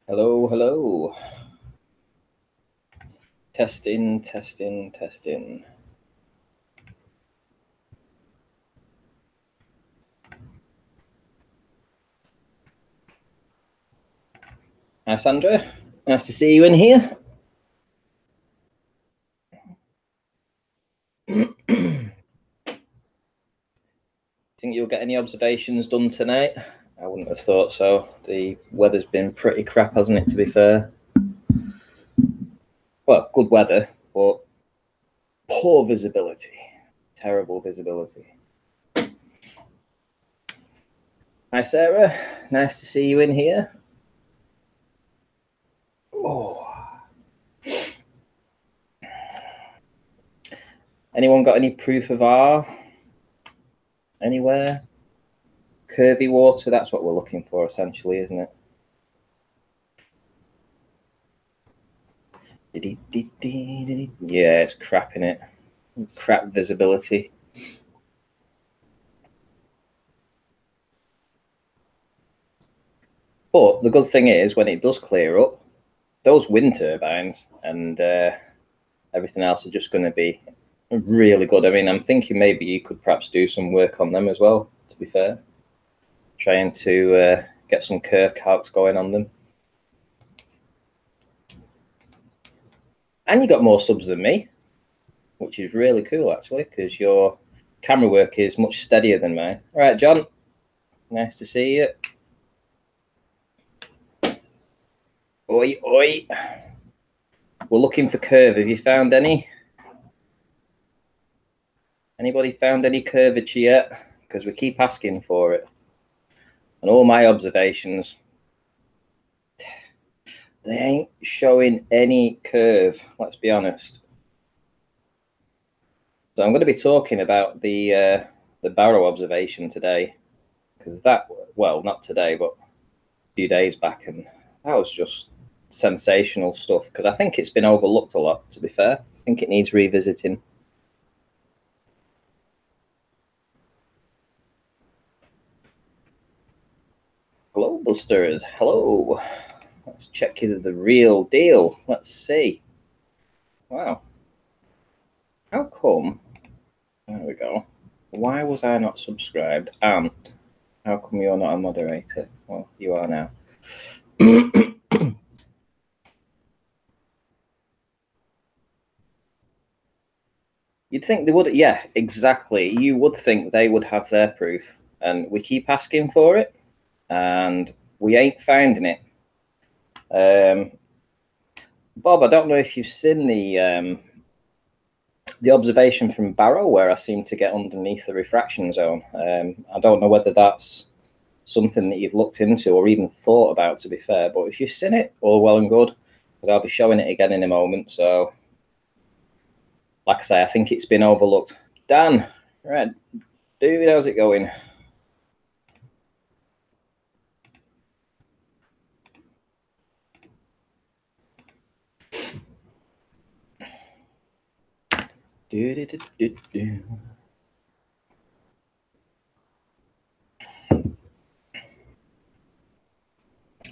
Hello, hello. Testing, testing, testing. Hi, Sandra. Nice to see you in here. Think you'll get any observations done tonight? I wouldn't have thought so. The weather's been pretty crap, hasn't it, to be fair? Well, good weather, but poor visibility. Terrible visibility. Hi, Sarah. Nice to see you in here. Oh. Anyone got any proof of R? Anywhere? Curvy water, that's what we're looking for, essentially, isn't it? Yeah, it's crap in it. Crap visibility. But the good thing is, when it does clear up, those wind turbines and everything else are just going to be really good. I mean, I'm thinking maybe you could perhaps do some work on them as well, to be fair. Trying to get some curve calcs going on them. And you got more subs than me, which is really cool, actually, because your camera work is much steadier than mine. All right, John. Nice to see you. Oi, oi. We're looking for curve. Have you found any? Anybody found any curvature yet? Because we keep asking for it. And all my observations, they ain't showing any curve, let's be honest. So I'm going to be talking about the Barrow observation today, because that, well, not today, but a few days back, and that was just sensational stuff, because I think it's been overlooked a lot, to be fair. I think it needs revisiting. Globusters, hello. Let's check you the real deal. Let's see. Wow. How come? There we go. Why was I not subscribed? And how come you're not a moderator? Well, you are now. You'd think they would. Yeah, exactly. You would think they would have their proof. And we keep asking for it, and we ain't finding it. Bob, I don't know if you've seen the observation from Barrow where I seem to get underneath the refraction zone. I don't know whether that's something that you've looked into or even thought about, to be fair, but if you've seen it, all well and good, because I'll be showing it again in a moment. So, like I say, I think it's been overlooked. Dan, right, dude, how's it going?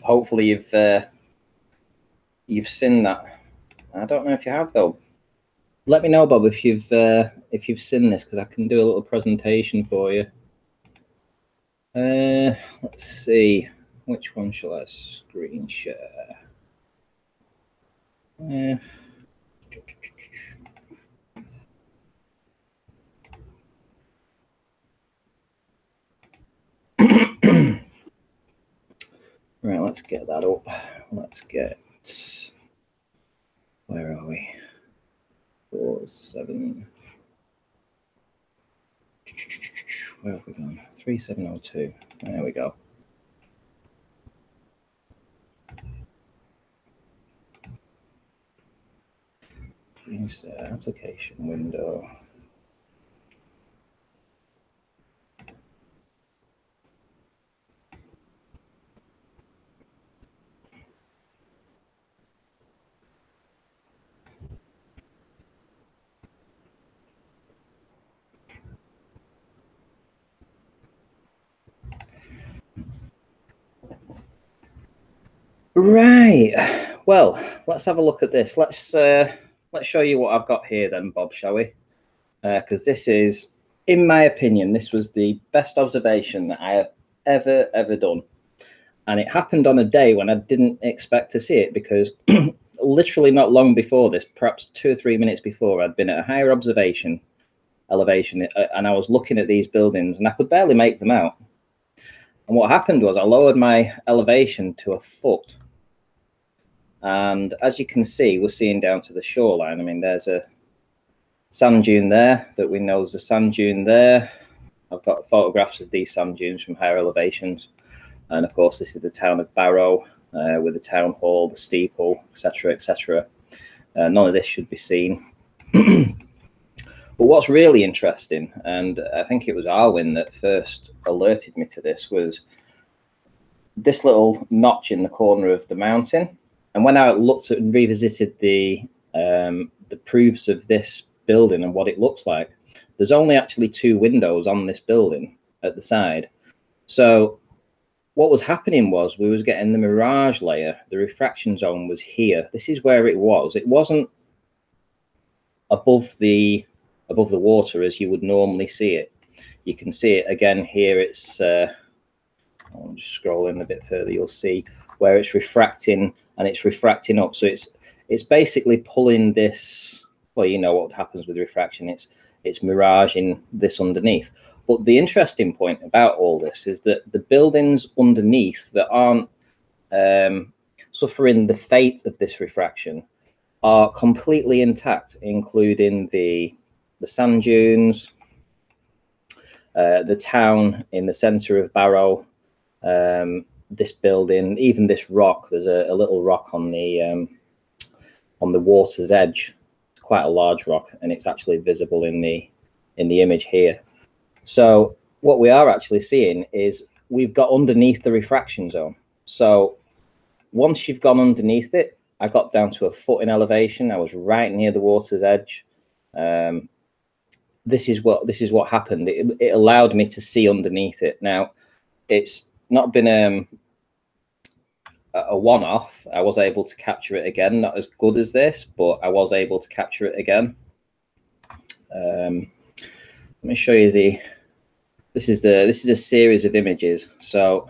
Hopefully you've seen that. I don't know if you have though. Let me know, Bob, if you've seen this, because I can do a little presentation for you. Let's see, which one shall I screen share? Right, let's get that up. Let's get, where are we? 4, 7. Where have we gone? 3702. There we go. Use application window. Right. Well, let's have a look at this. Let's show you what I've got here then, Bob, shall we? Because this is, in my opinion, this was the best observation that I have ever done. And it happened on a day when I didn't expect to see it, because literally not long before this, perhaps 2 or 3 minutes before, I'd been at a higher elevation, and I was looking at these buildings and I could barely make them out. And what happened was I lowered my elevation to 1 foot. And as you can see, we're seeing down to the shoreline. I mean, there's a sand dune there that we know is a sand dune there. I've got photographs of these sand dunes from higher elevations. And of course, this is the town of Barrow, with the town hall, the steeple, etc., etc. None of this should be seen. But what's really interesting, and I think it was Arwin that first alerted me to this, was this little notch in the corner of the mountain. And when I looked at and revisited the proofs of this building and what it looks like, there's only actually 2 windows on this building at the side. So what was happening was we was getting the mirage layer. The refraction zone was here. This is where it was. It wasn't above the water as you would normally see it. You can see it again here. It's I'll just scroll in a bit further. You'll see where it's refracting, and it's refracting up. So it's basically pulling this. Well, you know what happens with refraction. It's miraging this underneath. But the interesting point about all this is that the buildings underneath that aren't suffering the fate of this refraction are completely intact, including the sand dunes, the town in the center of Barrow, this building, even this rock. There's a little rock on the water's edge. It's quite a large rock, and it's actually visible in the image here. So what we are actually seeing is we've got underneath the refraction zone. So once you've gone underneath it, I got down to 1 foot in elevation. I was right near the water's edge. This is what happened. It allowed me to see underneath it. Now, it's not been a one-off. I was able to capture it again. Not as good as this, but I was able to capture it again. Let me show you this is a series of images. So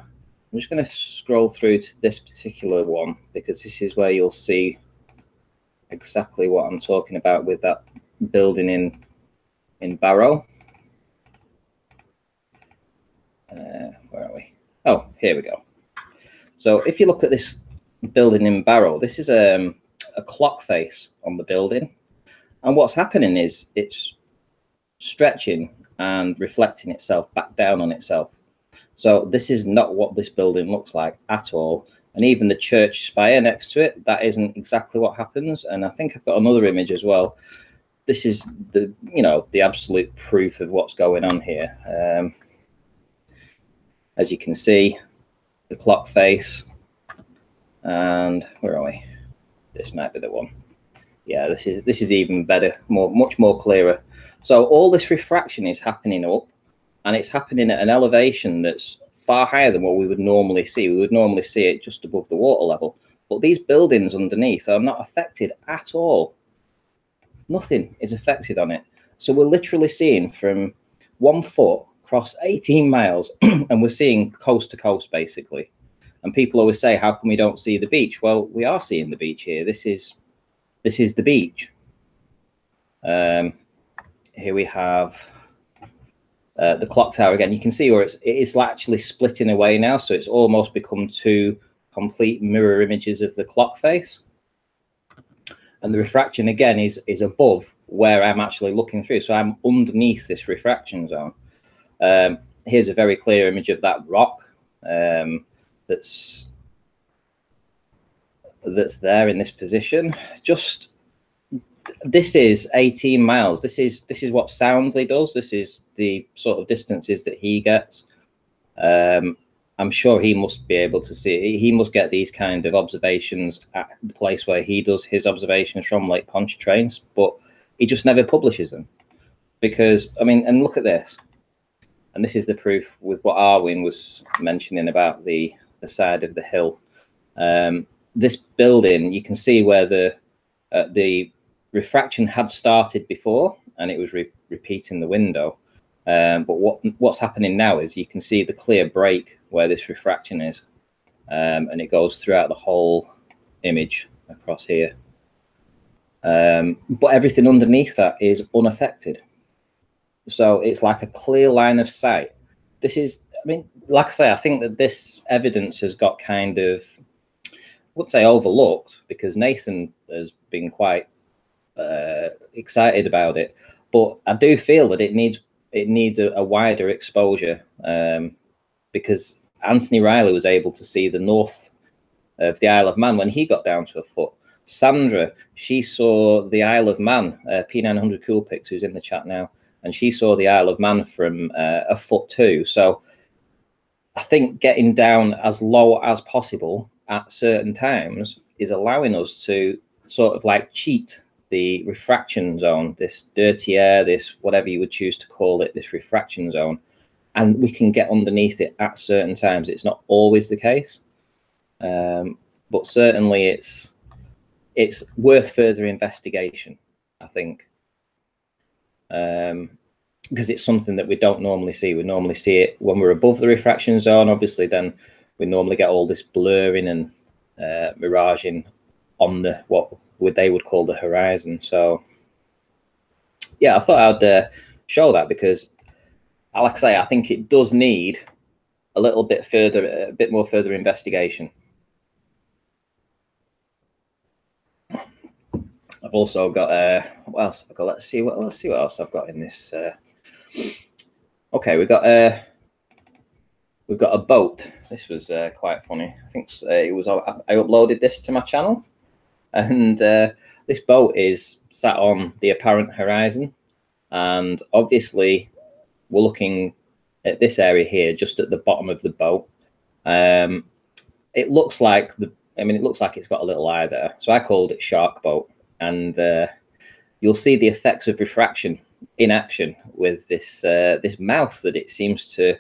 I'm just going to scroll through to this particular one, because this is where you'll see exactly what I'm talking about with that building in Barrow. Where are we? Oh, here we go. So if you look at this building in Barrow, this is a clock face on the building. And what's happening is it's stretching and reflecting itself back down on itself. So this is not what this building looks like at all. And even the church spire next to it, that isn't exactly what happens. And I think I've got another image as well. This is the absolute proof of what's going on here. As you can see, the clock face, and where are we? This might be the one. Yeah, this is even better, much more clearer. So all this refraction is happening up, and it's happening at an elevation that's far higher than what we would normally see. We would normally see it just above the water level. But these buildings underneath are not affected at all. Nothing is affected on it. So we're literally seeing from 1 foot across 18 miles, and we're seeing coast to coast, basically. And people always say, how come we don't see the beach? Well, we are seeing the beach here. This is the beach. Here we have the clock tower again. You can see where it's actually splitting away now. So it's almost become 2 complete mirror images of the clock face. And the refraction again is above where I'm actually looking through. So I'm underneath this refraction zone. Here's a very clear image of that rock that's there in this position. Just this is 18 miles. This is what Soundly does. This is the sort of distances that he gets. I'm sure he must be able to see. He must get these kind of observations at the place where he does his observations from, Lake Pontchartrain, but he just never publishes them. Because, I mean, and look at this. And this is the proof with what Arwin was mentioning about the side of the hill. this building, you can see where the refraction had started before, and it was repeating the window. But what's happening now is you can see the clear break where this refraction is, and it goes throughout the whole image across here. But everything underneath that is unaffected. So it's like a clear line of sight. This is, I mean, like I say, I think that this evidence has got kind of, I wouldn't say overlooked, because Nathan has been quite excited about it. But I do feel that it needs a wider exposure, because Anthony Riley was able to see the north of the Isle of Man when he got down to a foot. Sandra, she saw the Isle of Man, P900 Coolpix, who's in the chat now, and she saw the Isle of Man from a foot too. So I think getting down as low as possible at certain times is allowing us to sort of like cheat the refraction zone, this dirty air, this whatever you would choose to call it, this refraction zone, and we can get underneath it at certain times. It's not always the case, but certainly it's worth further investigation, I think, because it's something that we don't normally see. We normally see it when we're above the refraction zone. Obviously, then we normally get all this blurring and miraging on the what they would call the horizon. So yeah, I thought I'd show that, because like I say, I think it does need a little bit further, a bit more further investigation. I've also got what else I've got? Let's see what else I've got in this. Okay, we've got a boat. This was quite funny. I think it was. I uploaded this to my channel, and this boat is sat on the apparent horizon, and obviously we're looking at this area here, just at the bottom of the boat. It looks like it looks like it's got a little eye there, so I called it Shark Boat. And you'll see the effects of refraction in action with this this mouth that it seems to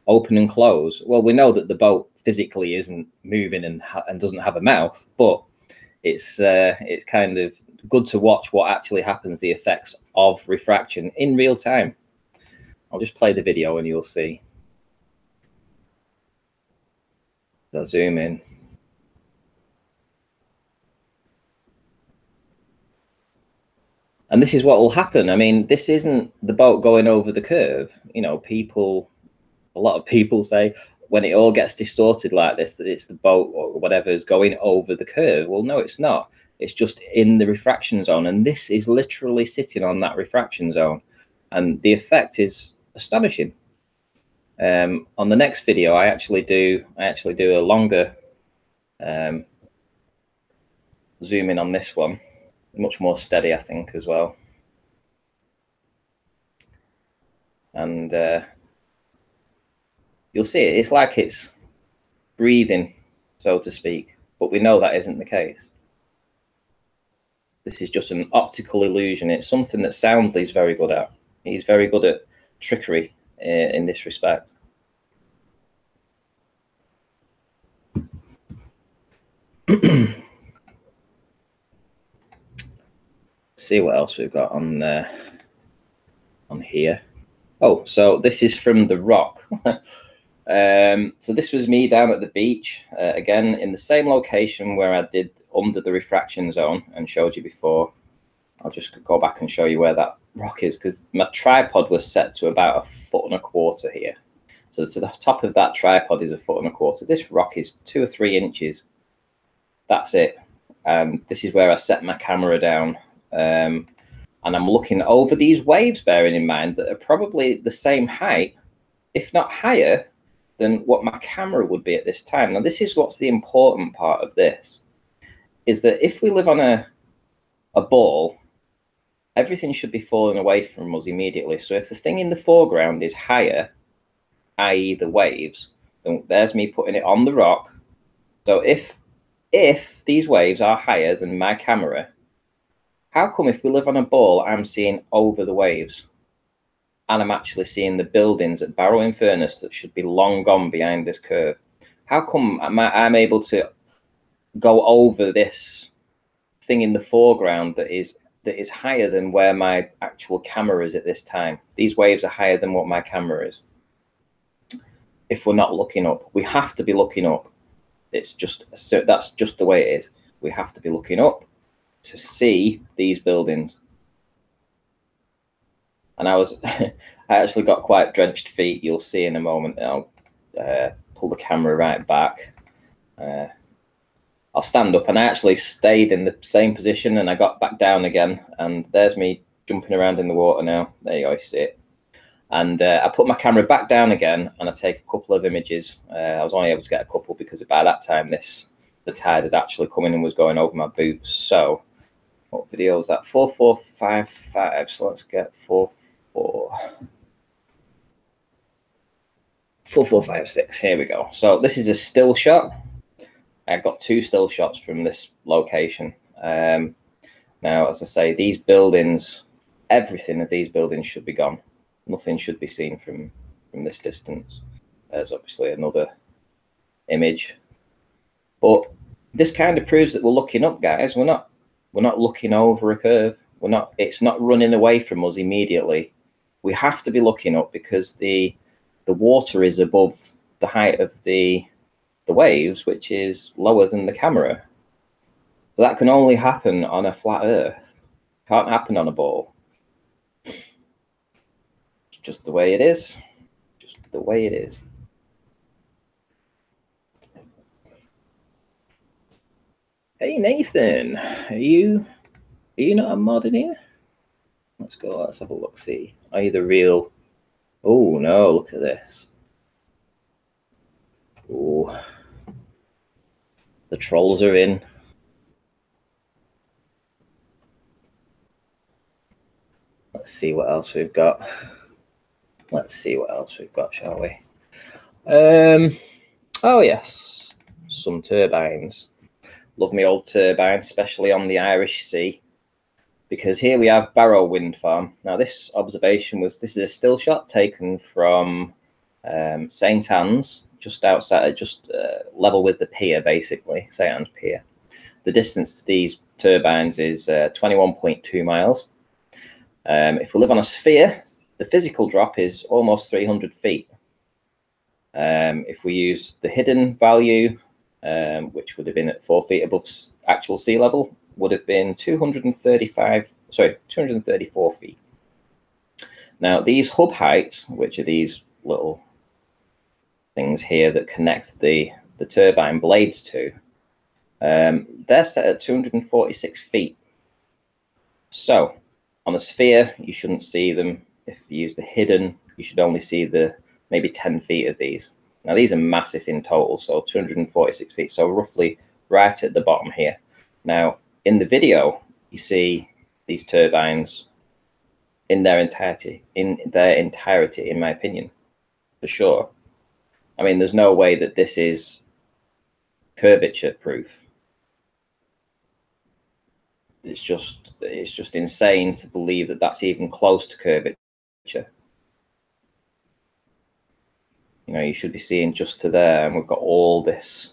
open and close. Well, we know that the boat physically isn't moving and doesn't have a mouth, but it's kind of good to watch what actually happens, the effects of refraction in real time. I'll just play the video and you'll see. I'll zoom in. And this is what will happen. I mean, this isn't the boat going over the curve. You know, a lot of people say when it all gets distorted like this, that it's the boat or whatever is going over the curve. Well, no, it's not. It's just in the refraction zone. And this is literally sitting on that refraction zone. And the effect is astonishing. On the next video, I actually do a longer zoom in on this one. Much more steady, I think, as well. And you'll see it. It's like it's breathing, so to speak, but we know that isn't the case. This is just an optical illusion. It's something that Soundly's very good at. He's very good at trickery in this respect. See what else we've got on here. Oh, so this is from the rock. So this was me down at the beach, again in the same location where I did under the refraction zone and showed you before. I'll just go back and show you where that rock is, because my tripod was set to about 1.25 feet here. So to the top of that tripod is 1.25 feet. This rock is 2 or 3 inches. That's it. And this is where I set my camera down. And I'm looking over these waves, bearing in mind that are probably the same height, if not higher, than what my camera would be at this time. Now, this is what's the important part of this, is that if we live on a ball, everything should be falling away from us immediately. So if the thing in the foreground is higher, i.e. the waves, then there's me putting it on the rock. So if these waves are higher than my camera, how come if we live on a ball, I'm seeing over the waves? And I'm actually seeing the buildings at Barrow-in-Furness that should be long gone behind this curve. How come I'm able to go over this thing in the foreground that is higher than where my actual camera is at this time. These waves are higher than what my camera is. If we're not looking up, we have to be looking up. It's just, so that's just the way it is. We have to be looking up to see these buildings. And I actually got quite drenched feet. You'll see in a moment. I'll pull the camera right back. I'll stand up, and I actually stayed in the same position, and I got back down again, and there's me jumping around in the water now. There you go, you see it. And I put my camera back down again, and I take a couple of images. I was only able to get a couple because by that time the tide had actually come in and was going over my boots. So what video is that? 4455. So let's get 4456. Here we go. So this is a still shot. I got 2 still shots from this location. Now, as I say, these buildings, everything of these buildings should be gone. Nothing should be seen from this distance. There's obviously another image, but this kind of proves that we're looking up, guys. We're not looking over a curve. It's not running away from us immediately. We have to be looking up because the water is above the height of the waves, which is lower than the camera. So that can only happen on a flat earth. Can't happen on a ball. It's just the way it is. Just the way it is. Hey Nathan, are you not a mod in here? Let's go, let's have a look, see. Are you the real? Oh no, look at this. Oh, the trolls are in. Let's see what else we've got. Let's see what else we've got, shall we? Oh yes, some turbines. Love me old turbines, especially on the Irish Sea, because here we have Barrow Wind Farm. Now this observation this is a still shot taken from St Anne's, just outside, just level with the pier, basically, St Anne's Pier. The distance to these turbines is 21.2 miles. If we live on a sphere, the physical drop is almost 300 feet. If we use the hidden value, which would have been at 4 feet above actual sea level, would have been 234 feet. Now these hub heights, which are these little things here that connect the turbine blades to, they're set at 246 feet. So on a sphere, you shouldn't see them. If you use the hidden, you should only see the maybe 10 feet of these. Now these are massive in total, so 246 feet, so roughly right at the bottom here. Now in the video, you see these turbines in their entirety, in my opinion, for sure. I mean, there's no way that this is curvature proof. It's just insane to believe that that's even close to curvature. You know, you should be seeing just to there, and we've got all this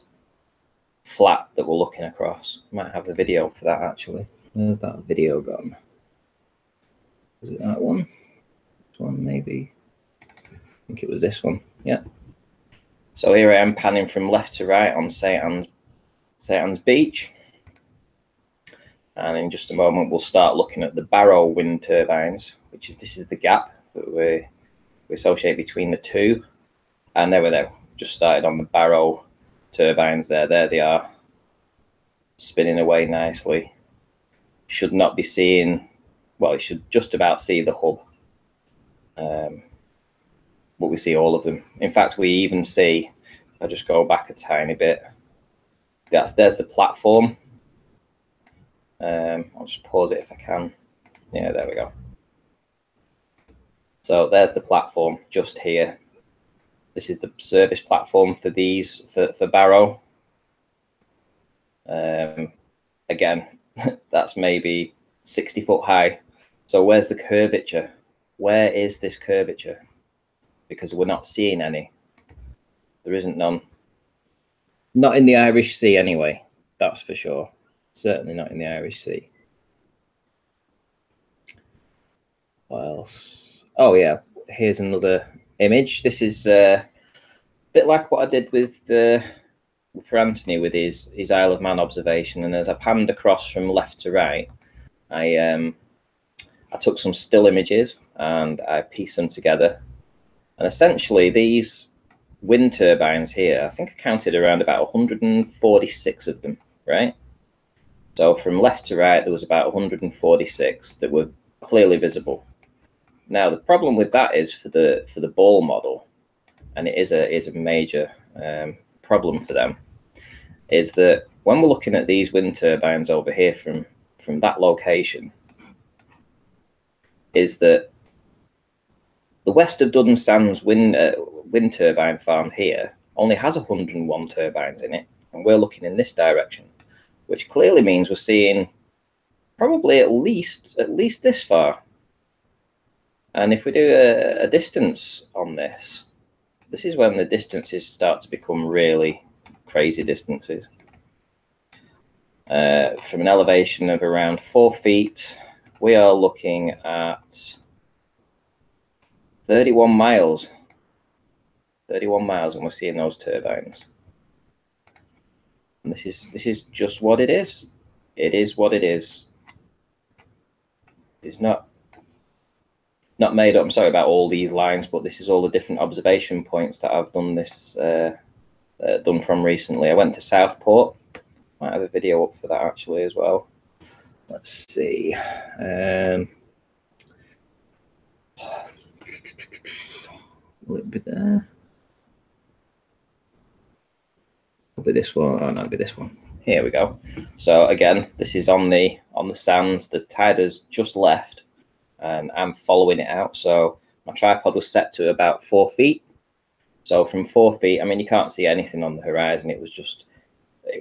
flat that we're looking across. Might have the video for that actually. Where's that video gone? Is it that one? This one maybe? I think it was this one. Yeah. So here I am panning from left to right on St Anne's Beach. And in just a moment, we'll start looking at the Barrow wind turbines, which is, this is the gap that we associate between the two. And there we go. Just started on the Barrow turbines there. There they are, spinning away nicely. Should not be seeing, well, you should just about see the hub. But we see all of them. In fact, we even see, I'll just go back a tiny bit. There's the platform. I'll just pause it if I can. Yeah, there we go. So there's the platform just here. This is the service platform for these, for Barrow. Again, that's maybe 60 foot high. So where's the curvature? Where is this curvature? Because we're not seeing any. There isn't none. Not in the Irish Sea anyway. that's for sure. Certainly not in the Irish Sea. What else? Oh yeah, here's another image. This is a bit like what I did with for Anthony with his Isle of Man observation. And as I panned across from left to right, I took some still images and I pieced them together. And essentially, these wind turbines here, I think I counted around about 146 of them, right? So from left to right, there was about 146 that were clearly visible. Now the problem with that is for the ball model, and it is a major problem for them, is that when we're looking at these wind turbines over here from that location, is that the West of Duddon Sands wind turbine farm here only has 101 turbines in it, and we're looking in this direction, which clearly means we're seeing probably at least this far. And if we do a distance on this, this is when the distances start to become really crazy distances. From an elevation of around 4 feet, we are looking at 31 miles. 31 miles, and we're seeing those turbines. And this is just what it is. It is what it is. It's not made up. I'm sorry about all these lines, but this is all the different observation points that I've done this done from recently. I went to Southport. Might have a video up for that actually as well. Let's see. Will it be there? Will be this one? Oh no, it'll be this one. Here we go. So again, this is on the sands. The tide has just left, and I'm following it out. So my tripod was set to about 4 feet. So from 4 feet, I mean, you can't see anything on the horizon. It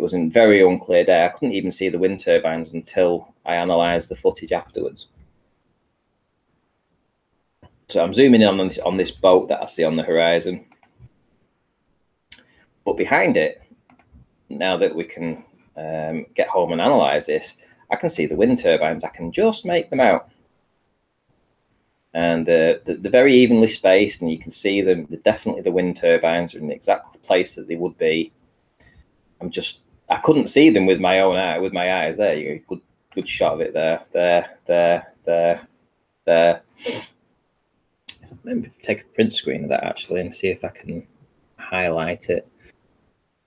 was in very unclear day. I couldn't even see the wind turbines until I analysed the footage afterwards. So I'm zooming in on this boat that I see on the horizon. But behind it, now that we can get home and analyse this, I can see the wind turbines. I can just make them out. And they're very evenly spaced, and you can see them. Definitely the wind turbines are in the exact place that they would be. I couldn't see them with my own eye, with my eyes. There you go, good shot of it there. Let me take a print screen of that actually and see if I can highlight it,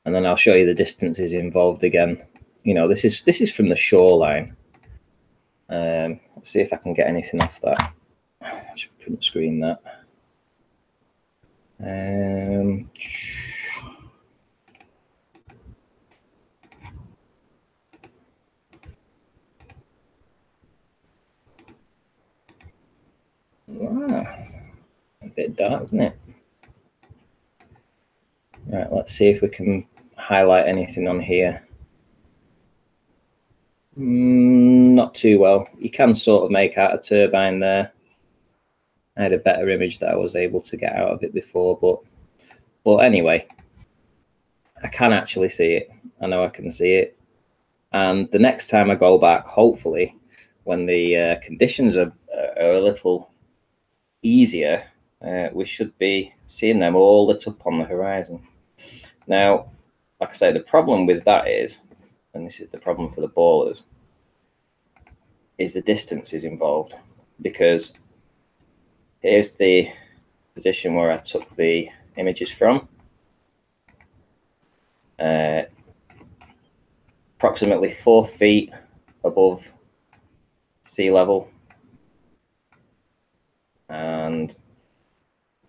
and then I'll show you the distances involved again. You know, this is from the shoreline. Let's see if I can get anything off that. I should print screen that. Wow, a bit dark, isn't it? Right, let's see if we can highlight anything on here. Not too well. You can sort of make out a turbine there. I had a better image that I was able to get out of it before, but anyway, I can actually see it. I know I can see it. And the next time I go back, hopefully, when the conditions are a little easier, we should be seeing them all lit up on the horizon. Now, like I say, the problem with that is, and this is the problem for the ballers, is the distances involved, because here's the position where I took the images from. Approximately 4 feet above sea level, and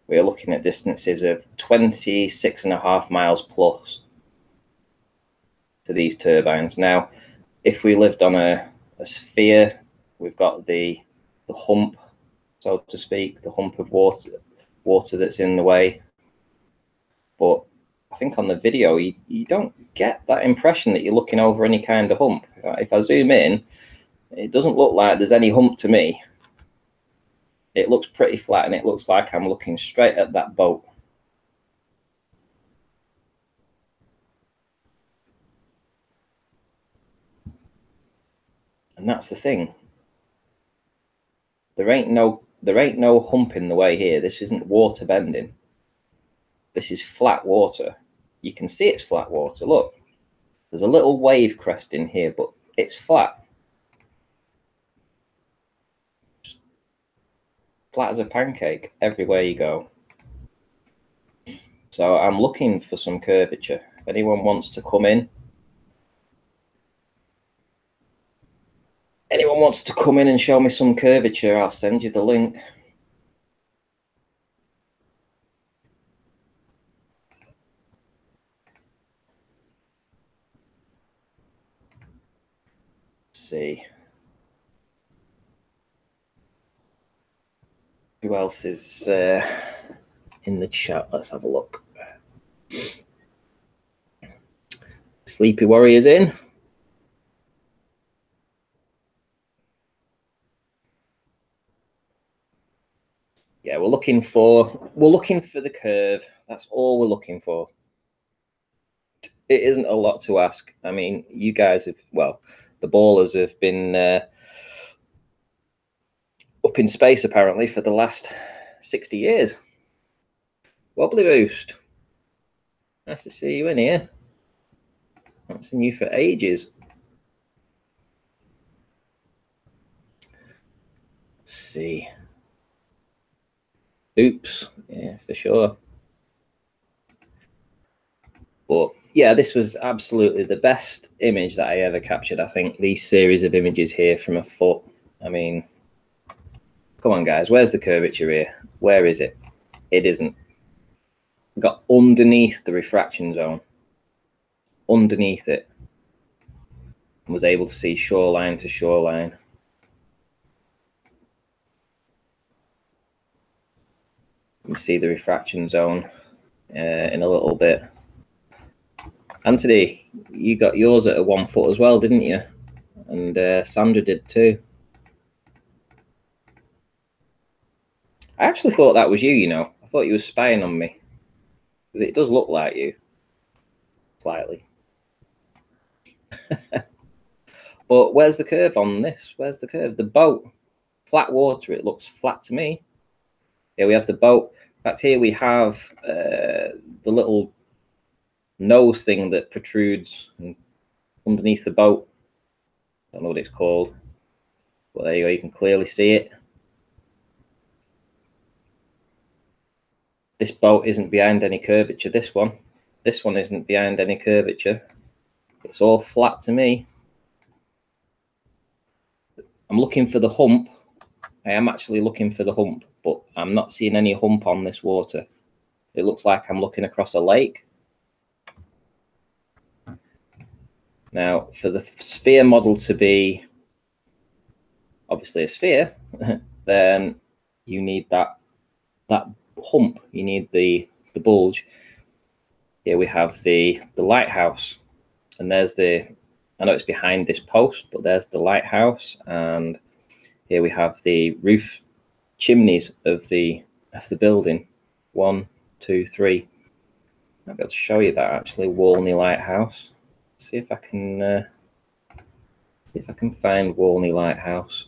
we're looking at distances of 26.5 miles plus to these turbines. Now, if we lived on a sphere, we've got the hump, so to speak, the hump of water that's in the way. But I think on the video, you don't get that impression that you're looking over any kind of hump. If I zoom in, it doesn't look like there's any hump to me. It looks pretty flat, and it looks like I'm looking straight at that boat. And that's the thing. There ain't no hump in the way here. This isn't water bending. This is flat water. You can see it's flat water. Look, there's a little wave crest in here, but it's flat. Just flat as a pancake everywhere you go. So I'm looking for some curvature. If anyone wants to come in, and show me some curvature, I'll send you the link. Let's see. Who else is in the chat? Let's have a look. Sleepy Warrior's in. Yeah, we're looking for the curve. That's all we're looking for. It isn't a lot to ask. I mean, you guys have, well, the ballers have been up in space apparently for the last 60 years. Wobbly Boost. Nice to see you in here. I haven't seen you for ages. Let's see. Oops. Yeah, for sure. But yeah, this was absolutely the best image that I ever captured. I think these series of images here from a foot. I mean, come on, guys. Where's the curvature here? Where is it? It isn't. Got underneath the refraction zone. Underneath it. And was able to see shoreline to shoreline. You can see the refraction zone in a little bit. Anthony, you got yours at a 1 foot as well, didn't you? And Sandra did too. I actually thought that was you, you know. I thought you were spying on me. Because it does look like you. Slightly. But where's the curve on this? Where's the curve? The boat. Flat water, it looks flat to me. Here we have the boat. In fact, here we have the little nose thing that protrudes underneath the boat. I don't know what it's called. But there you go, you can clearly see it. This boat isn't behind any curvature, this one. This one isn't behind any curvature. It's all flat to me. I'm looking for the hump. I am actually looking for the hump, but I'm not seeing any hump on this water. It looks like I'm looking across a lake. Now, for the sphere model to be obviously a sphere, then you need that hump. You need the bulge. Here we have the lighthouse, and there's the, I know it's behind this post, but there's the lighthouse, and here we have the roof chimneys of the building. 1, 2, 3. I'll be able to show you that actually. Walney Lighthouse. See if I can find Walney Lighthouse.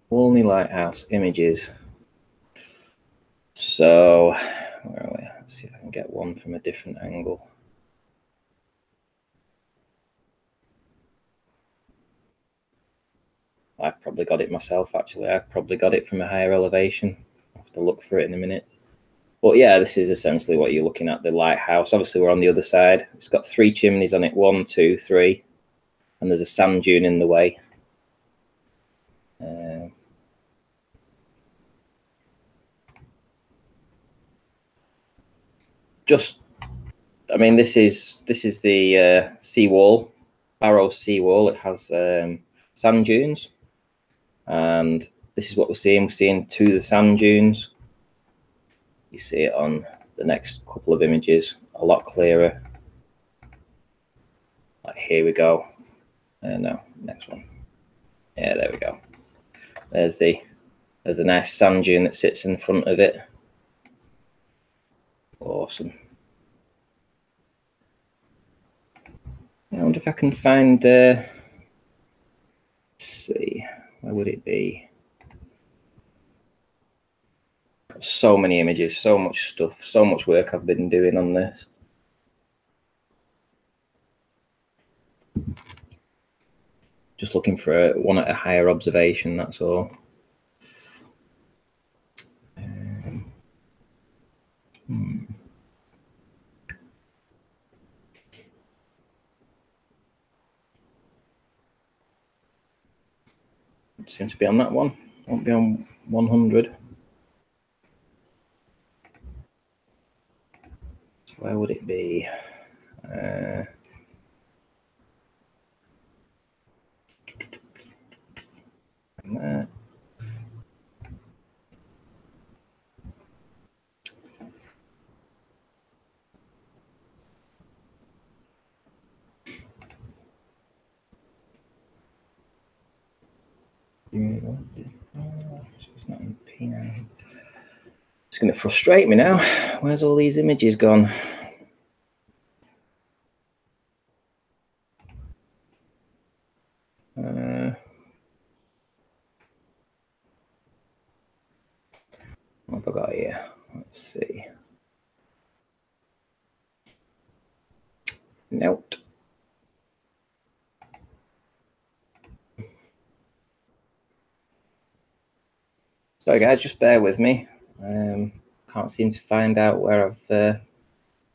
Walney Lighthouse images. So where are we? Let's see if I can get one from a different angle. I've probably got it myself actually. I've probably got it from a higher elevation. I'll have to look for it in a minute. But yeah, this is essentially what you're looking at, the lighthouse. Obviously we're on the other side. It's got 3 chimneys on it, 1, 2, 3, and there's a sand dune in the way. I mean, this is the seawall, Barrow seawall. It has sand dunes, and this is what we're seeing. We're seeing to the sand dunes. You see it on the next couple of images a lot clearer. Like here we go. No, next one. Yeah, there we go. There's a nice sand dune that sits in front of it. Awesome. wonder if I can find, let's see, where would it be? Got so many images, so much stuff, so much work I've been doing on this. Just looking for one at a higher observation, that's all. Seems to be on that one. Won't be on 100. So where would it be? There. It's not in P9. It's going to frustrate me now. Where's all these images gone? What have I got here? Let's see. Nope. Sorry guys, just bear with me. Can't seem to find out where I've put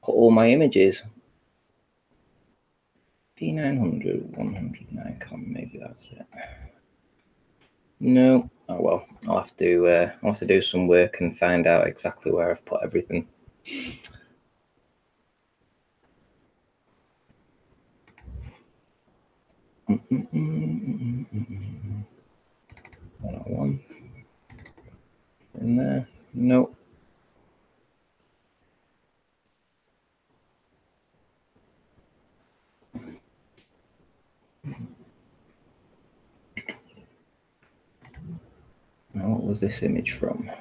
all my images. P900, 100 Nikon, maybe that's it. No. Oh well, I'll have to do some work and find out exactly where I've put everything. One in there. Nope. Now, what was this image from?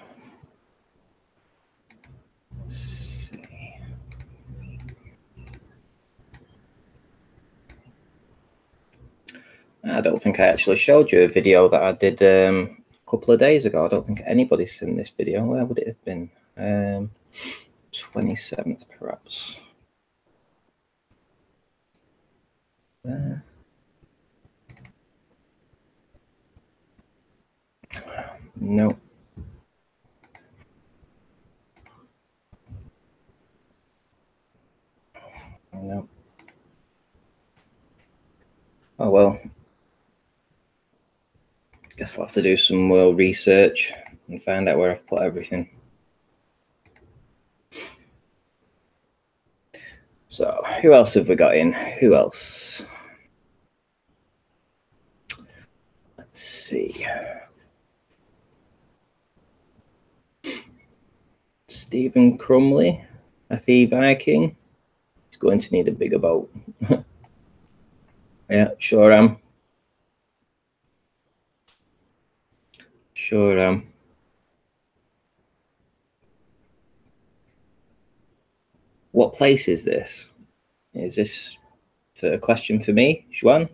Let's see. I don't think I actually showed you a video that I did a couple of days ago. I don't think anybody's seen this video. Where would it have been? 27th, perhaps. There. No. No. Oh well. Guess I'll have to do some more research and find out where I've put everything. So, who else have we got in? Who else? Let's see. Stephen Crumley, FE Viking. He's going to need a bigger boat. Yeah, sure am. Sure am. What place is this? Is this for a question for me, Xuan?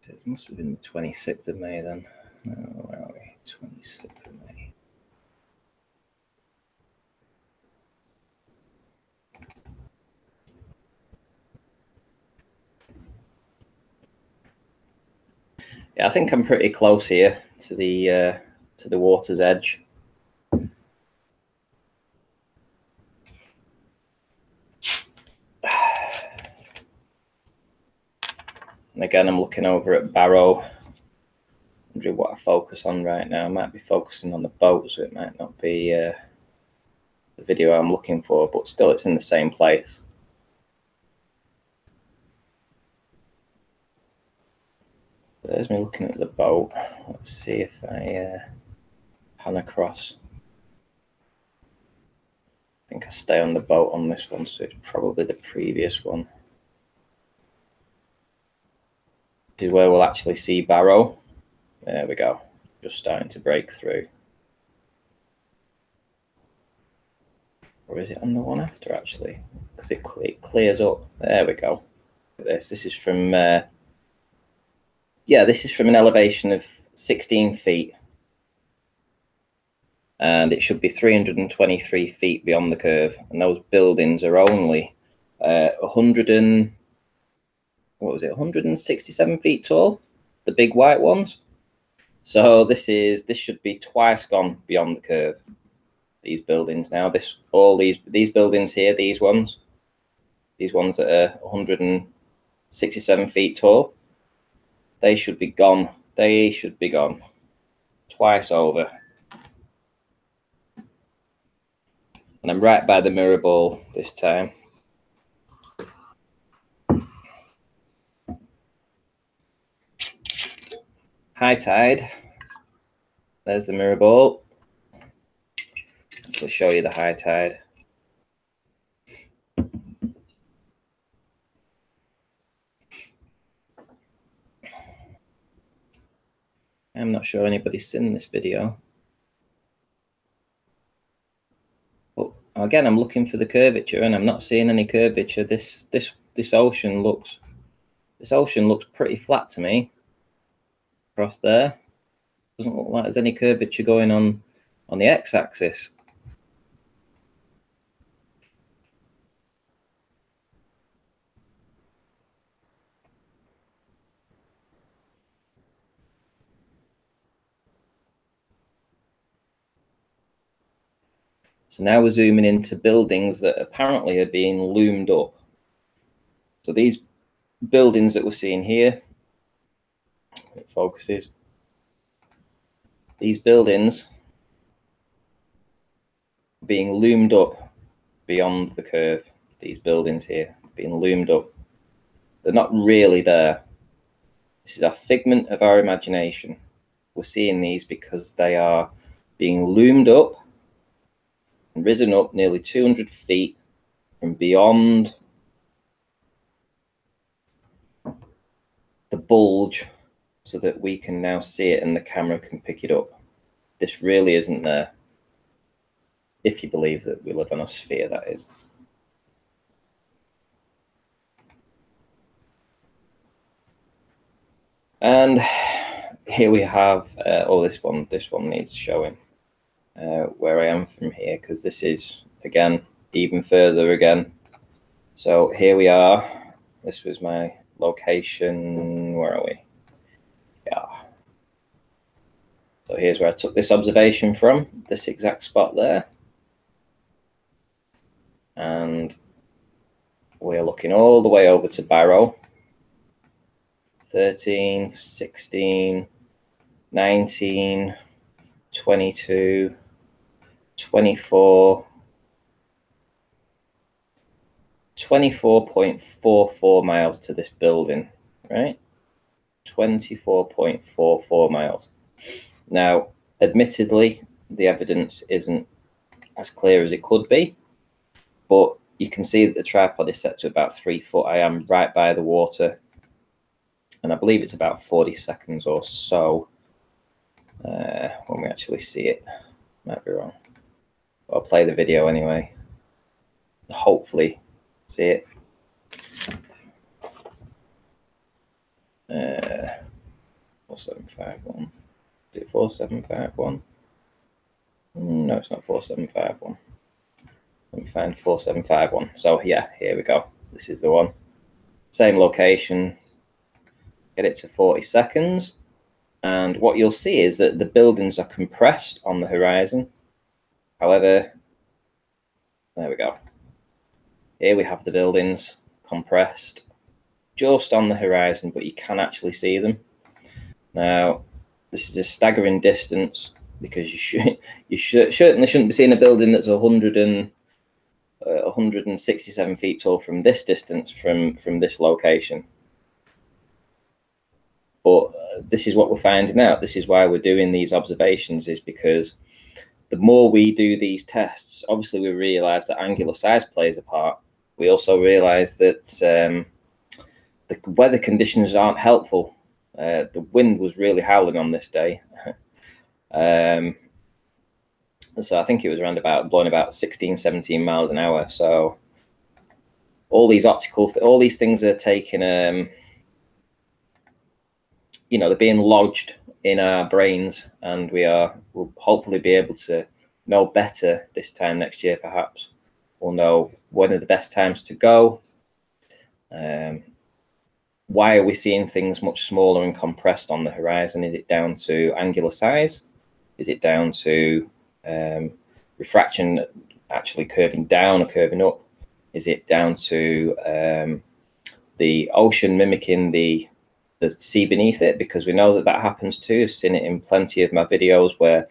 It must have been the 26th of May then. Where are we? 26th of May. Yeah, I think I'm pretty close here to the water's edge. And again, I'm looking over at Barrow. Wondering what I focus on right now. I might be focusing on the boat, so it might not be the video I'm looking for, but still it's in the same place. There's me looking at the boat. Let's see if I pan across. think I stay on the boat on this one, so it's probably the previous one. This is where we'll actually see Barrow. There we go, just starting to break through. Or is it on the one after, actually? Because it clears up. There we go. Look at this. This is from, yeah, this is from an elevation of 16 feet. And it should be 323 feet beyond the curve. And those buildings are only 167 feet tall, the big white ones. So this should be twice gone beyond the curve. These buildings now, all these buildings here, these ones that are 167 feet tall, they should be gone. They should be gone twice over. And I'm right by the mirror ball this time. High tide. There's the mirror ball. I'll show you the high tide. I'm not sure anybody's seen this video. But again, I'm looking for the curvature and I'm not seeing any curvature. This ocean looks pretty flat to me. Across there. Doesn't look like there's any curvature going on the x-axis. So now we're zooming into buildings that apparently are being loomed up. So these buildings that we're seeing here, it focuses, these buildings being loomed up beyond the curve. These buildings here being loomed up. They're not really there. This is a figment of our imagination. We're seeing these because they are being loomed up and risen up nearly 200 feet from beyond the bulge so that we can now see it and the camera can pick it up. This really isn't there, if you believe that we live on a sphere, that is. And here we have, oh, this one needs showing where I am from here, because this is, again, even further again. So here we are. This was my location. Where are we? Yeah. So here's where I took this observation from, this exact spot there. And we're looking all the way over to Barrow. 13, 16, 19, 22, 24, 24.44 miles to this building, right? 24.44 miles. Now, admittedly, the evidence isn't as clear as it could be, but you can see that the tripod is set to about 3 foot. I am right by the water, and I believe it's about 40 seconds or so when we actually see it. Might be wrong. I'll play the video anyway. Hopefully see it. 4751. Is it 4751? No, it's not 4751. Let me find 4751. So yeah, here we go. This is the one. Same location. Get it to 40 seconds. And what you'll see is that the buildings are compressed on the horizon. However, there we go. Here we have the buildings compressed just on the horizon, but you can actually see them. Now, this is a staggering distance because you certainly shouldn't be seeing a building that's 167 feet tall from this distance, from this location. But this is what we're finding out. This is why we're doing these observations, is because the more we do these tests, obviously we realise that angular size plays a part. We also realise that the weather conditions aren't helpful. The wind was really howling on this day. So I think it was around about blowing about 16, 17 miles an hour. So all these all these things are taking, you know, they're being lodged in our brains, and we'll hopefully be able to know better this time next year. Perhaps we'll know when are the best times to go. Why are we seeing things much smaller and compressed on the horizon? Is it down to angular size? Is it down to refraction actually curving down or curving up? Is it down to the ocean mimicking the sea beneath it? Because we know that that happens too. I've seen it in plenty of my videos where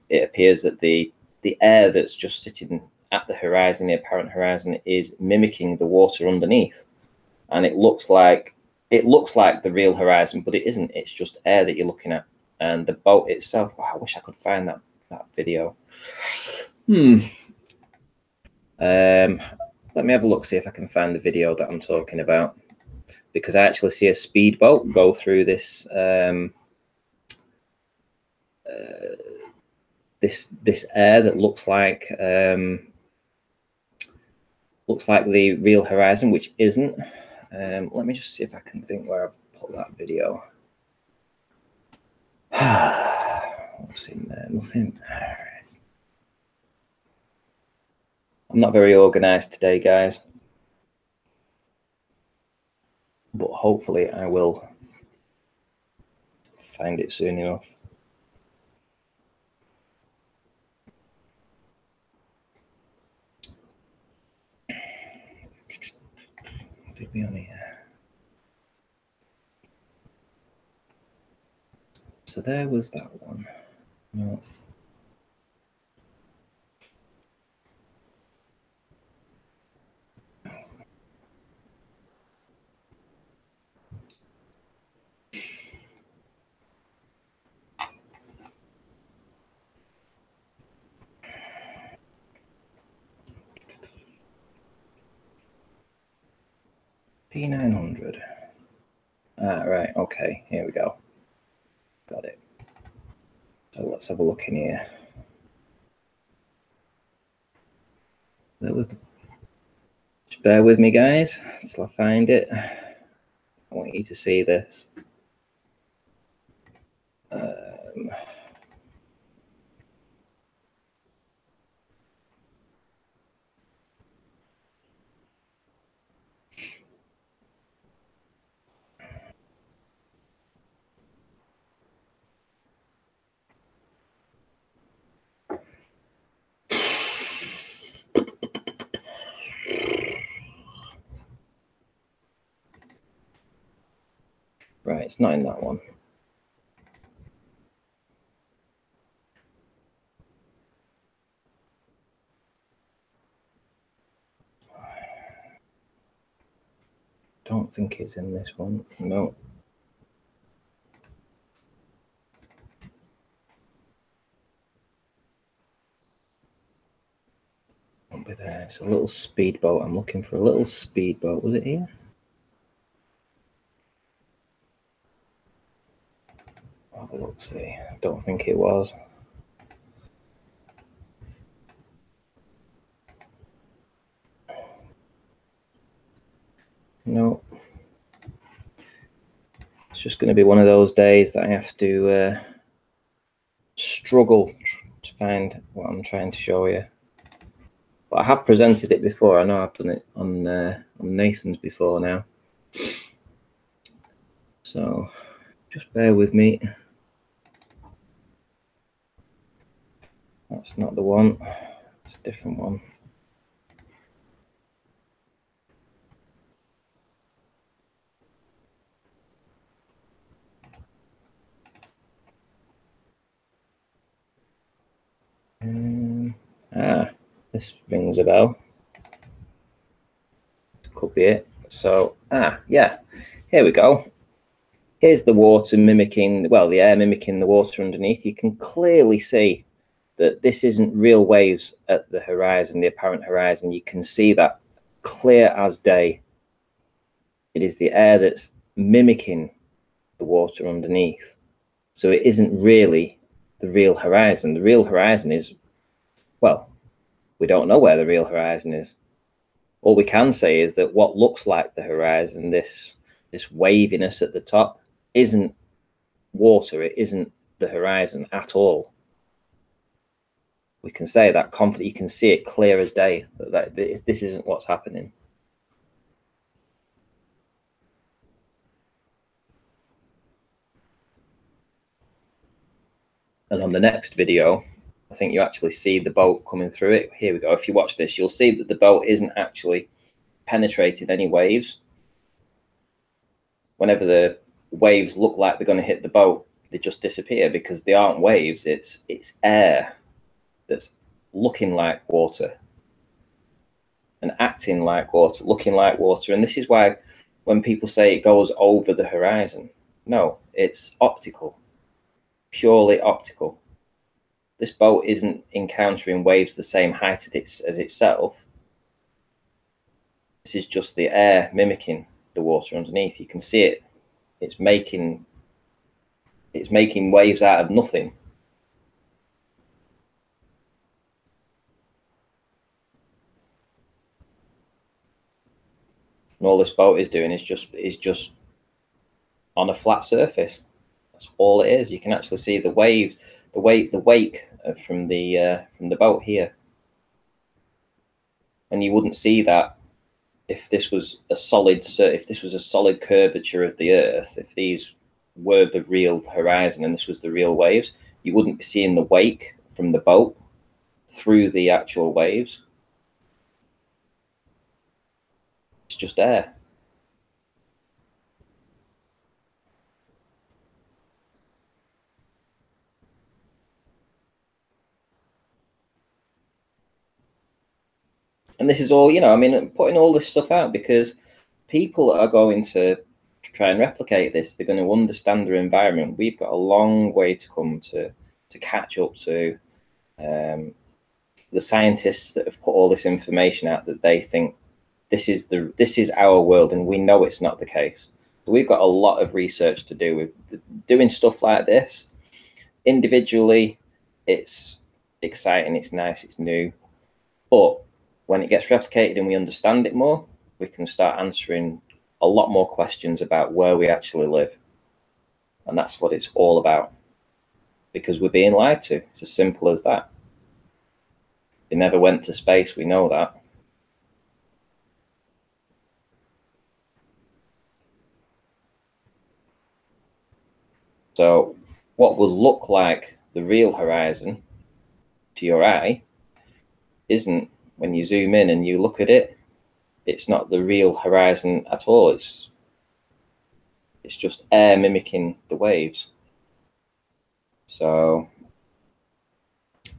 it appears that the air that's just sitting at the horizon, the apparent horizon, is mimicking the water underneath, and it looks like the real horizon, but it isn't. It's just air that you're looking at. And the boat itself, oh, I wish I could find that video. Let me have a look, see if I can find the video that I'm talking about, because I actually see a speedboat go through this this air that looks like the real horizon, which isn't. Let me just see if I can think where I've put that video. What's in there? Nothing. I'm not very organized today, guys, but hopefully I will find it soon enough. Did we on here? So there was that one. No. P900. Ah, right. Okay. Here we go. Got it. So let's have a look in here. That was the... Just bear with me, guys, until I find it. I want you to see this. Right, it's not in that one. Don't think it's in this one. No. Won't be there. It's a little speedboat. I'm looking for a little speedboat. Was it here? Have a look, see. I don't think it was. No. It's just going to be one of those days that I have to struggle to find what I'm trying to show you. But I have presented it before. I know I've done it on Nathan's before now. So just bear with me. That's not the one. It's a different one. This rings a bell. Could be it. So, yeah, here we go. Here's the water mimicking, well, the air mimicking the water underneath. You can clearly see that this isn't real waves at the horizon, the apparent horizon. You can see that clear as day. It is the air that's mimicking the water underneath. So it isn't really the real horizon. The real horizon is, well, we don't know where the real horizon is. All we can say is that what looks like the horizon, this waviness at the top, isn't water. It isn't the horizon at all. We can say that confidently. You can see it clear as day that this isn't what's happening. And on the next video, I think you actually see the boat coming through it. Here we go. If you watch this, you'll see that the boat isn't actually penetrating any waves. Whenever the waves look like they're going to hit the boat, they just disappear because they aren't waves. It's air that's looking like water and acting like water, looking like water. And this is why when people say it goes over the horizon, no, it's optical, purely optical. This boat isn't encountering waves the same height as itself. This is just the air mimicking the water underneath. You can see it. It's making waves out of nothing. And all this boat is doing is just on a flat surface. That's all it is. You can actually see the waves, the wake from the boat here. And you wouldn't see that if this was a solid curvature of the Earth. If these were the real horizon and this was the real waves, you wouldn't be seeing the wake from the boat through the actual waves. It's just air. And this is all, I mean, putting all this stuff out because people are going to try and replicate this. They're going to understand their environment. We've got a long way to come to catch up to the scientists that have put all this information out that they think this is our world, and we know it's not the case. So we've got a lot of research to do with doing stuff like this. Individually, it's exciting, it's nice, it's new, but when it gets replicated and we understand it more, we can start answering a lot more questions about where we actually live. And that's what it's all about. Because we're being lied to. It's as simple as that. They never went to space, we know that. So what will look like the real horizon to your eye isn't, when you zoom in and you look at it, it's not the real horizon at all. It's just air mimicking the waves. So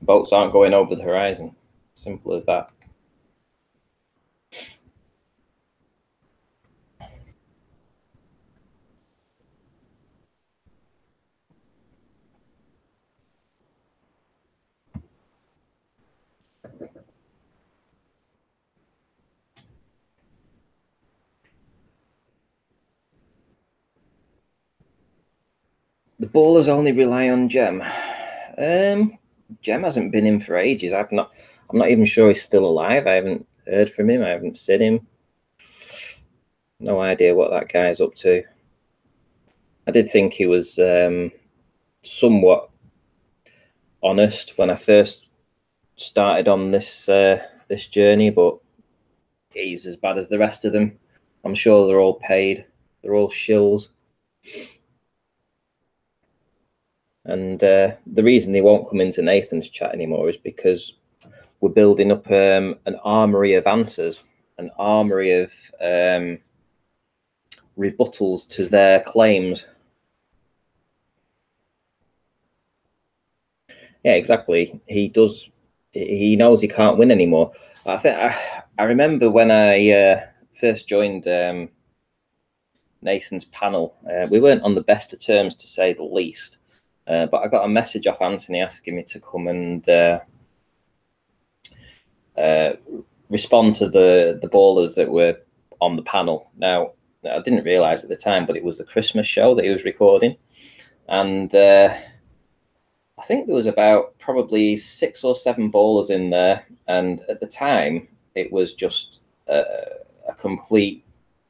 boats aren't going over the horizon. Simple as that. The bowlers only rely on Jem. Jem hasn't been in for ages. I'm not even sure he's still alive. I haven't heard from him. I haven't seen him. No idea what that guy's up to. I did think he was somewhat honest when I first started on this this journey, but he's as bad as the rest of them. I'm sure they're all paid. They're all shills. And the reason they won't come into Nathan's chat anymore is because we're building up an armory of answers, an armory of rebuttals to their claims. Yeah, exactly. He does. He knows he can't win anymore. I remember when I first joined Nathan's panel. We weren't on the best of terms, to say the least. But I got a message off Anthony asking me to come and respond to the ballers that were on the panel. Now, I didn't realise at the time, but it was the Christmas show that he was recording. And I think there was about probably 6 or 7 ballers in there. And at the time, it was just a complete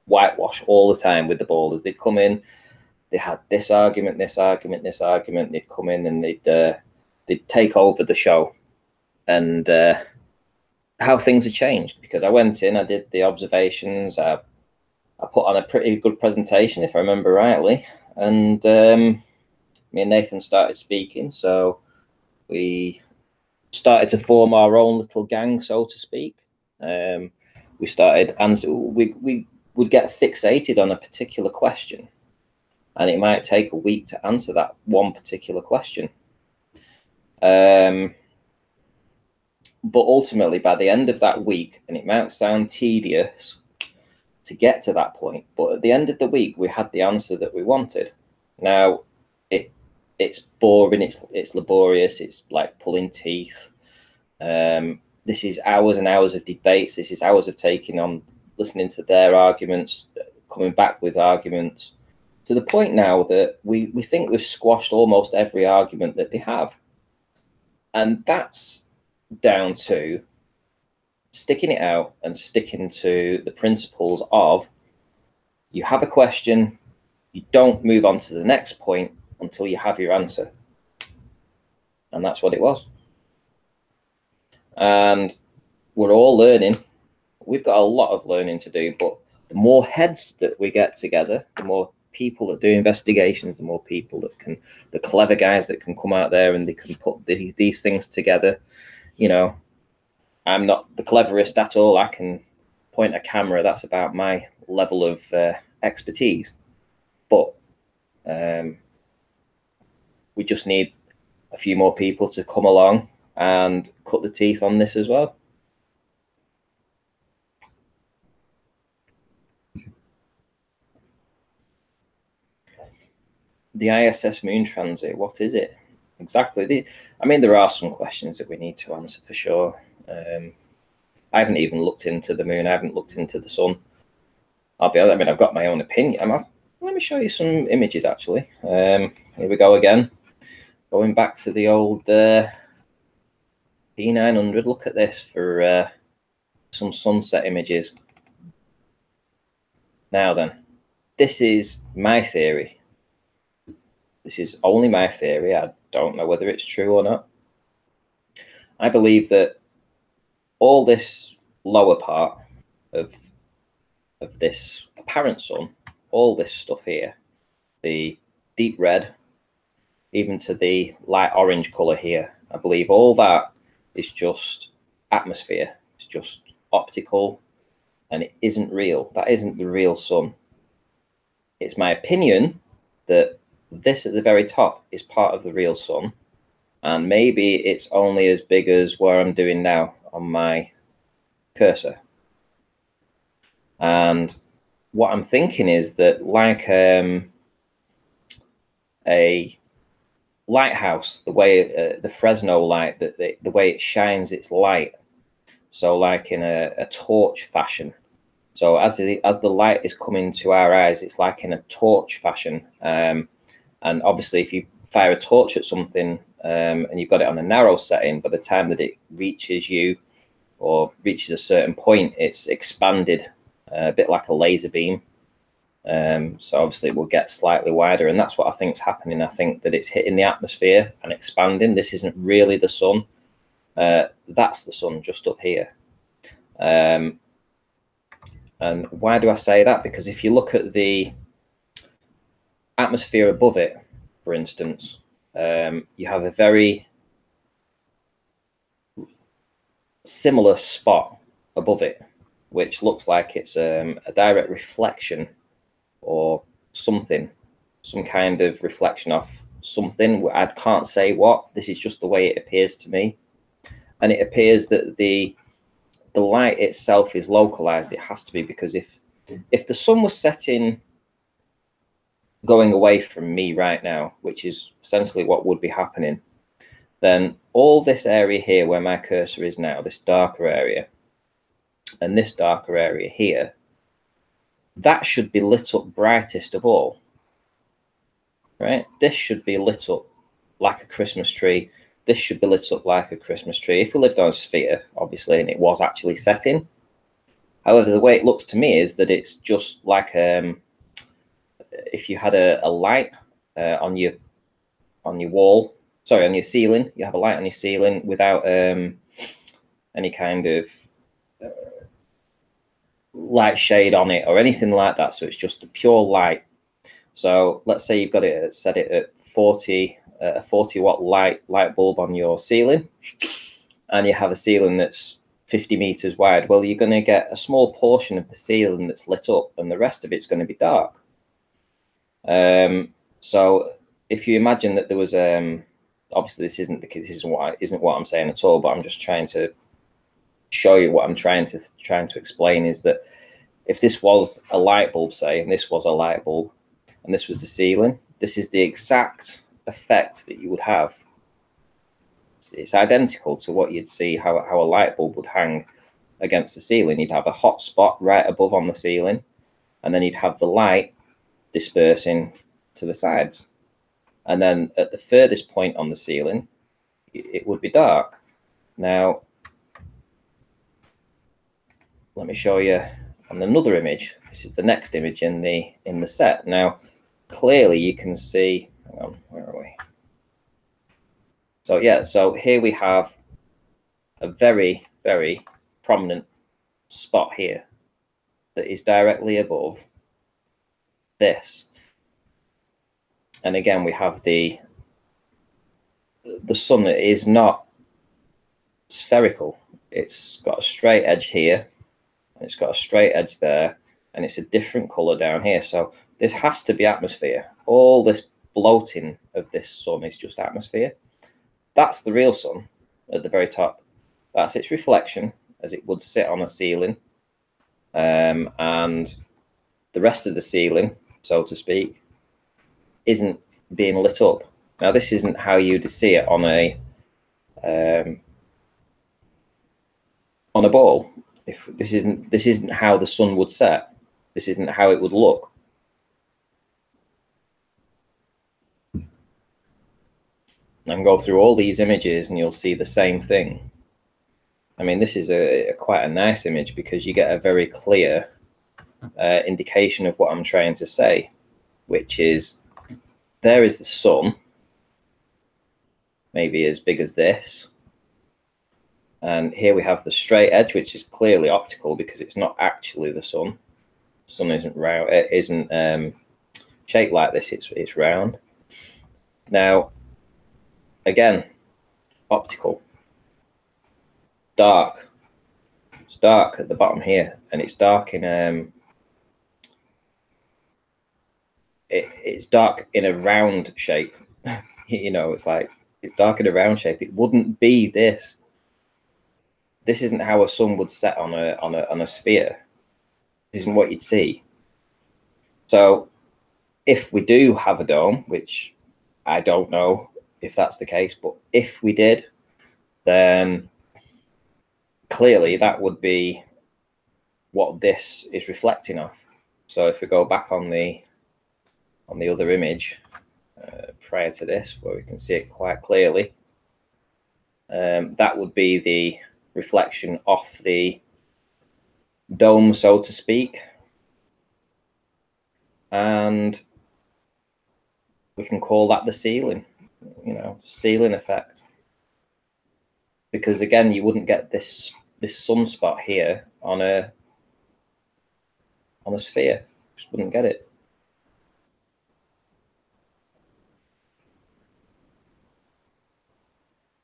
whitewash all the time with the ballers. They'd come in, they had this argument, this argument, this argument. They'd come in and they'd take over the show. And how things have changed, because I went in, I did the observations, I put on a pretty good presentation, if I remember rightly, and me and Nathan started speaking, so we started to form our own little gang, so to speak. We started, and we would get fixated on a particular question, and it might take a week to answer that one particular question. But ultimately, by the end of that week, and it might sound tedious to get to that point, but at the end of the week, we had the answer that we wanted. Now, it's boring, it's laborious, it's like pulling teeth. This is hours and hours of debates. This is hours of listening to their arguments, coming back with arguments, to the point now that we think we've squashed almost every argument that they have. And that's down to sticking it out and sticking to the principles of, you have a question, you don't move on to the next point until you have your answer. And that's what it was. And we're all learning. We've got a lot of learning to do, but the more heads that we get together, the more people that do investigations, the more people the clever guys that can come out there and they can put these things together. You know, I'm not the cleverest at all. I can point a camera. That's about my level of expertise. But we just need a few more people to come along and cut the teeth on this as well. The ISS moon transit, what is it? Exactly. I mean, there are some questions that we need to answer for sure. I haven't even looked into the moon. I haven't looked into the sun. I'll be honest, I mean, I've got my own opinion. Let me show you some images, actually. Here we go again. Going back to the old P900. Look at this for some sunset images. Now then, this is my theory. This is only my theory. I don't know whether it's true or not. I believe that all this lower part of this apparent sun, all this stuff here, the deep red, even to the light orange color here, I believe all that is just atmosphere. It's just optical, and it isn't real. That isn't the real sun. It's my opinion that this at the very top is part of the real sun, and maybe it's only as big as where I'm doing now on my cursor. And what I'm thinking is that, like a lighthouse, the way the Fresno light, the way it shines its light, so like in a torch fashion. So as the light is coming to our eyes, it's like in a torch fashion. And obviously, if you fire a torch at something and you've got it on a narrow setting, by the time that it reaches you or reaches a certain point, it's expanded a bit like a laser beam. So obviously, it will get slightly wider, and that's what I think is happening. I think that it's hitting the atmosphere and expanding. This isn't really the sun. That's the sun just up here. And why do I say that? Because if you look at the atmosphere above it, for instance, you have a very similar spot above it, which looks like it's a direct reflection or something, some kind of reflection off something. I can't say what. This is just the way it appears to me. And it appears that the light itself is localized. It has to be, because if the sun was setting going away from me right now, which is essentially what would be happening, then all this area here where my cursor is now, this darker area, and this darker area here, that should be lit up brightest of all, right? This should be lit up like a Christmas tree. This should be lit up like a Christmas tree. If we lived on a sphere, obviously, and it was actually setting. However, the way it looks to me is that it's just like if you had a light on your wall, sorry, on your ceiling. You have a light on your ceiling without any kind of light shade on it or anything like that. So it's just a pure light. So let's say you've got it set it at 40 a 40-watt light bulb on your ceiling, and you have a ceiling that's 50 meters wide. Well, you're going to get a small portion of the ceiling that's lit up, and the rest of it's going to be dark. So if you imagine that there was obviously this isn't what I'm saying at all, but I'm just trying to show you what I'm trying to explain is that if this was a light bulb, say, and this was a light bulb, and this was the ceiling, this is the exact effect that you would have. It's identical to what you'd see how a light bulb would hang against the ceiling. You'd have a hot spot right above on the ceiling, and then you'd have the light dispersing to the sides. And then at the furthest point on the ceiling, it would be dark. Now, let me show you on another image. This is the next image in the set. Now, clearly you can see, hang on, where are we? So yeah, so here we have a very, very prominent spot here that is directly above this. And again, we have the sun is not spherical. It's got a straight edge here, and it's got a straight edge there, and it's a different color down here. So this has to be atmosphere. All this bloating of this sun is just atmosphere. That's the real sun at the very top. That's its reflection as it would sit on a ceiling. And the rest of the ceiling, so to speak, isn't being lit up. Now, this isn't how you'd see it on a ball. If this isn't how the sun would set. This isn't how it would look. And go through all these images and you'll see the same thing. I mean, this is quite a nice image because you get a very clear indication of what I'm trying to say, which is there is the sun, maybe as big as this. And here we have the straight edge, which is clearly optical because it's not actually the sun. The sun isn't round, it isn't shaped like this, it's round. Now, again, optical, dark. It's dark at the bottom here, and it's dark in it's dark in a round shape. You know, it's like it's dark in a round shape. It wouldn't be this. This isn't how a sun would set on a sphere. This isn't what you'd see. So, if we do have a dome, which I don't know if that's the case, but if we did, then clearly that would be what this is reflecting off. So if we go back on the other image prior to this, where we can see it quite clearly, that would be the reflection off the dome, so to speak, and we can call that the ceiling. You know, ceiling effect, because again, you wouldn't get this sunspot here on a sphere. Just wouldn't get it.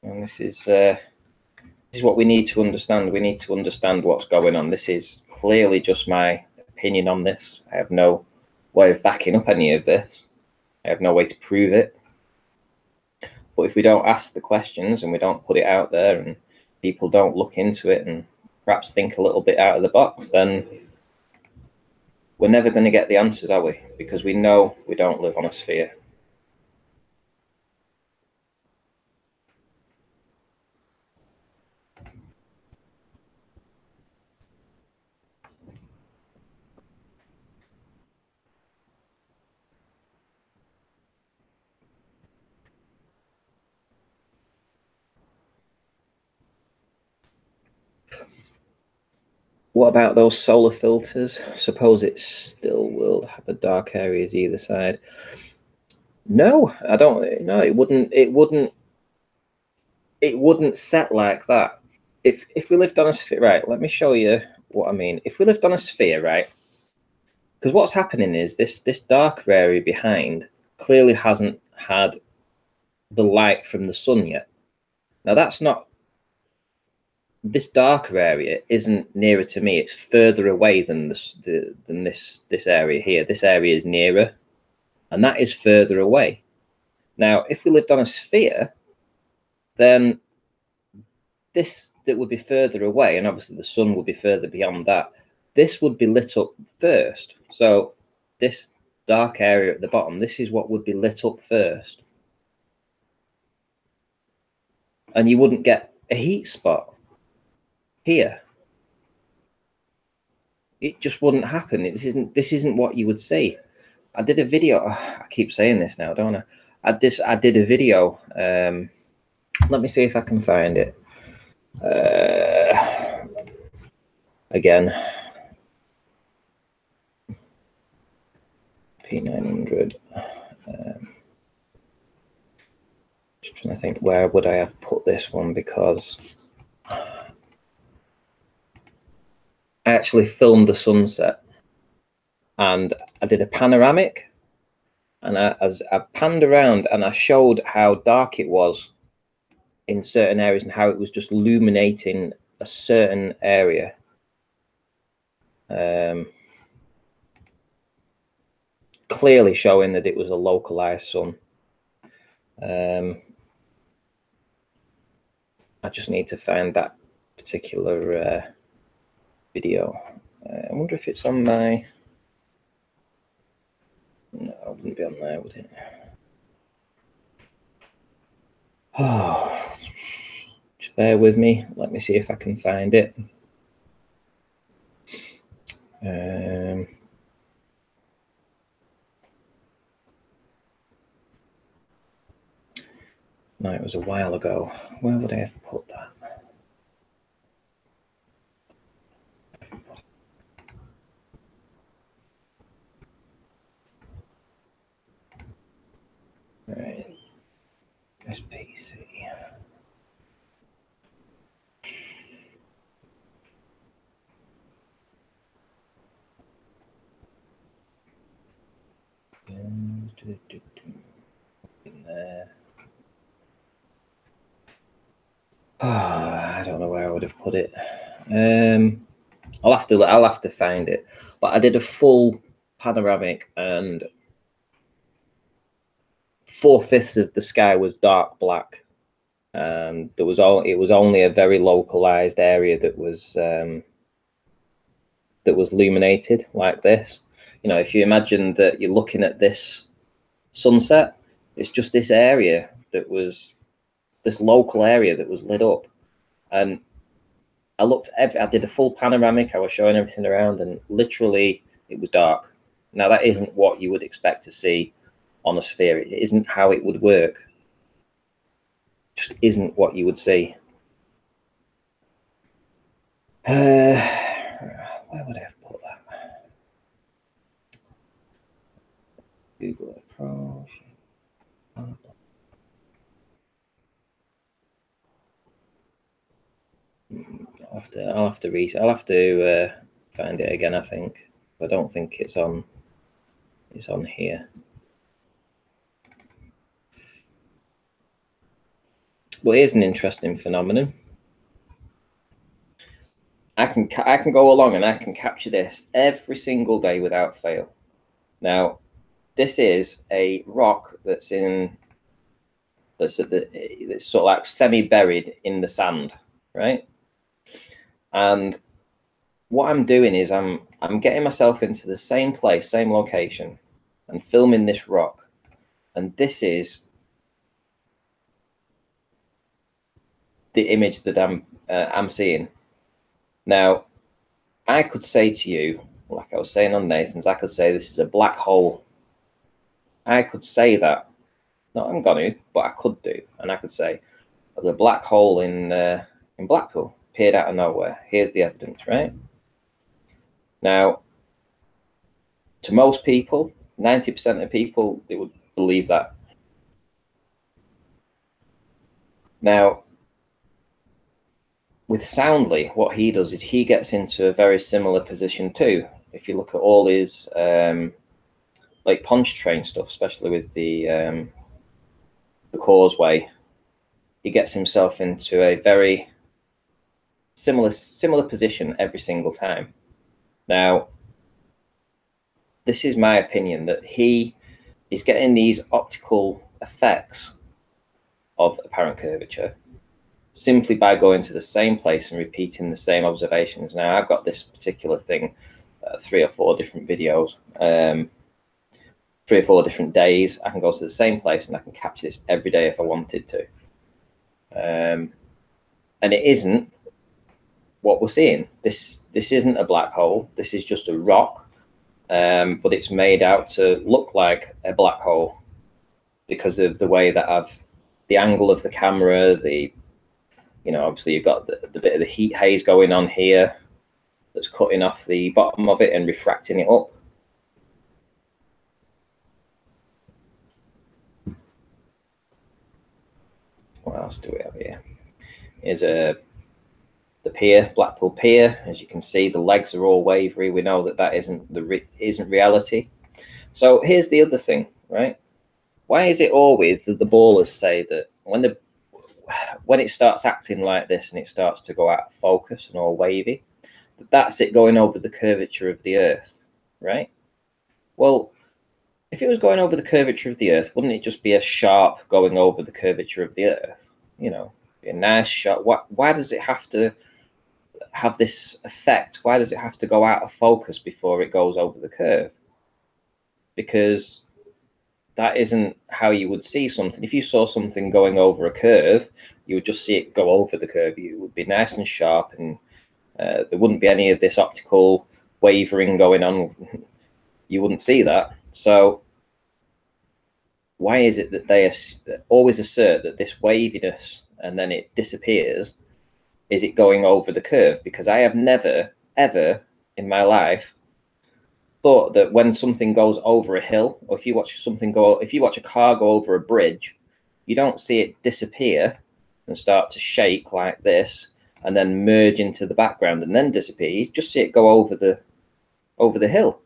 And this is what we need to understand. We need to understand what's going on. This is clearly just my opinion on this. I have no way of backing up any of this. I have no way to prove it. But if we don't ask the questions and we don't put it out there and people don't look into it and perhaps think a little bit out of the box, then we're never going to get the answers, are we? Because we know we don't live on a sphere. What about those solar filters? Suppose it still will have a dark areas either side. No, I don't. No, it wouldn't. It wouldn't. It wouldn't set like that. If we lived on a sphere, right? Let me show you what I mean. If we lived on a sphere, right? Because what's happening is this darker area behind clearly hasn't had the light from the sun yet. Now that's not. This darker area isn't nearer to me. It's further away than this area here. This area is nearer, and that is further away. Now, if we lived on a sphere, then this that would be further away, and obviously the sun would be further beyond that. This would be lit up first. So this dark area at the bottom, this is what would be lit up first. And you wouldn't get a heat spot here. It just wouldn't happen. This isn't what you would see. I did a video. Oh, I keep saying this now, don't I? I did a video. Let me see if I can find it. Again, P900. Just trying to think, where would I have put this one, because I actually filmed the sunset and I did a panoramic, and as I panned around and I showed how dark it was in certain areas and how it was just illuminating a certain area. Clearly showing that it was a localized sun. I just need to find that particular video. I wonder if it's on my... No, it wouldn't be on there, would it? Oh, just bear with me. Let me see if I can find it. No, it was a while ago. Where would I have put that? Right, SPC. In there. Oh, I don't know where I would have put it. I'll have to find it. But I did a full panoramic, and 4/5 of the sky was dark black, and it was only a very localized area that was illuminated like this. You know, if you imagine that you're looking at this sunset, it's just this area that was this local area that was lit up. And I did a full panoramic. I was showing everything around, and literally it was dark. Now that isn't what you would expect to see on a sphere. It isn't how it would work. It just isn't what you would see. Where would I have put that? Google approach. I'll have to find it again. I think. I don't think it's on. It's on here. Well, here's an interesting phenomenon. I can go along and I can capture this every single day without fail. Now, this is a rock that's sort of like semi-buried in the sand, right? And what I'm doing is I'm getting myself into the same place, same location, and filming this rock. And this is the image that I'm seeing. Now, I could say to you, like I was saying on Nathan's, I could say this is a black hole. I could say that. No, I'm going to, but I could do, and I could say there's a black hole in Blackpool, appeared out of nowhere. Here's the evidence, right? Now, to most people, 90% of people, they would believe that. Now, with Soundly, what he does is he gets into a very similar position too. If you look at all his like Pontchartrain stuff, especially with the causeway, he gets himself into a very similar position every single time. Now, this is my opinion that he is getting these optical effects of apparent curvature simply by going to the same place and repeating the same observations. Now, I've got this particular thing, 3 or 4 different videos, 3 or 4 different days. I can go to the same place and I can capture this every day if I wanted to. And it isn't what we're seeing. This isn't a black hole. This is just a rock, but it's made out to look like a black hole because of the way that the angle of the camera, obviously you've got the bit of the heat haze going on here that's cutting off the bottom of it and refracting it up. What else do we have here? Here's the pier, Blackpool Pier. As you can see, the legs are all wavery. We know that isn't reality. So here's the other thing, right? Why is it always that the ballers say that when it starts acting like this and it starts to go out of focus and all wavy, that's it going over the curvature of the Earth, right? Well, if it was going over the curvature of the Earth, wouldn't it just be a sharp going over the curvature of the Earth? A nice shot. Why does it have to have this effect? Why does it have to go out of focus before it goes over the curve? Because that isn't how you would see something. If you saw something going over a curve, you would just see it go over the curve. It would be nice and sharp, and there wouldn't be any of this optical wavering going on. You wouldn't see that. So why is it that they always assert that this waviness and then it disappears? Is it going over the curve? Because I have never, ever in my life thought that when something goes over a hill, or if you watch a car go over a bridge, you don't see it disappear and start to shake like this and then merge into the background and then disappear. You just see it go over the hill.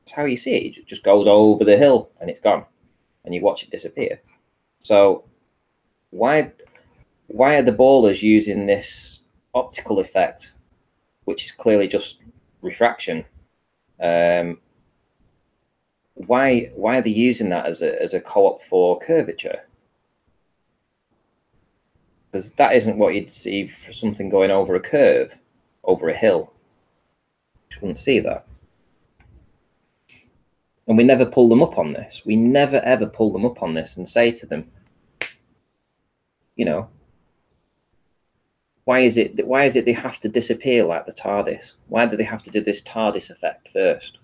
That's how you see it. It just goes over the hill and it's gone, and you watch it disappear. So why are the ballers using this optical effect, which is clearly just refraction? Why are they using that as a co-op for curvature? Because that isn't what you'd see for something going over a curve, over a hill. You wouldn't see that. And we never pull them up on this. We never ever pull them up on this and say to them, why is it they have to disappear like the TARDIS? Why do they have to do this TARDIS effect first?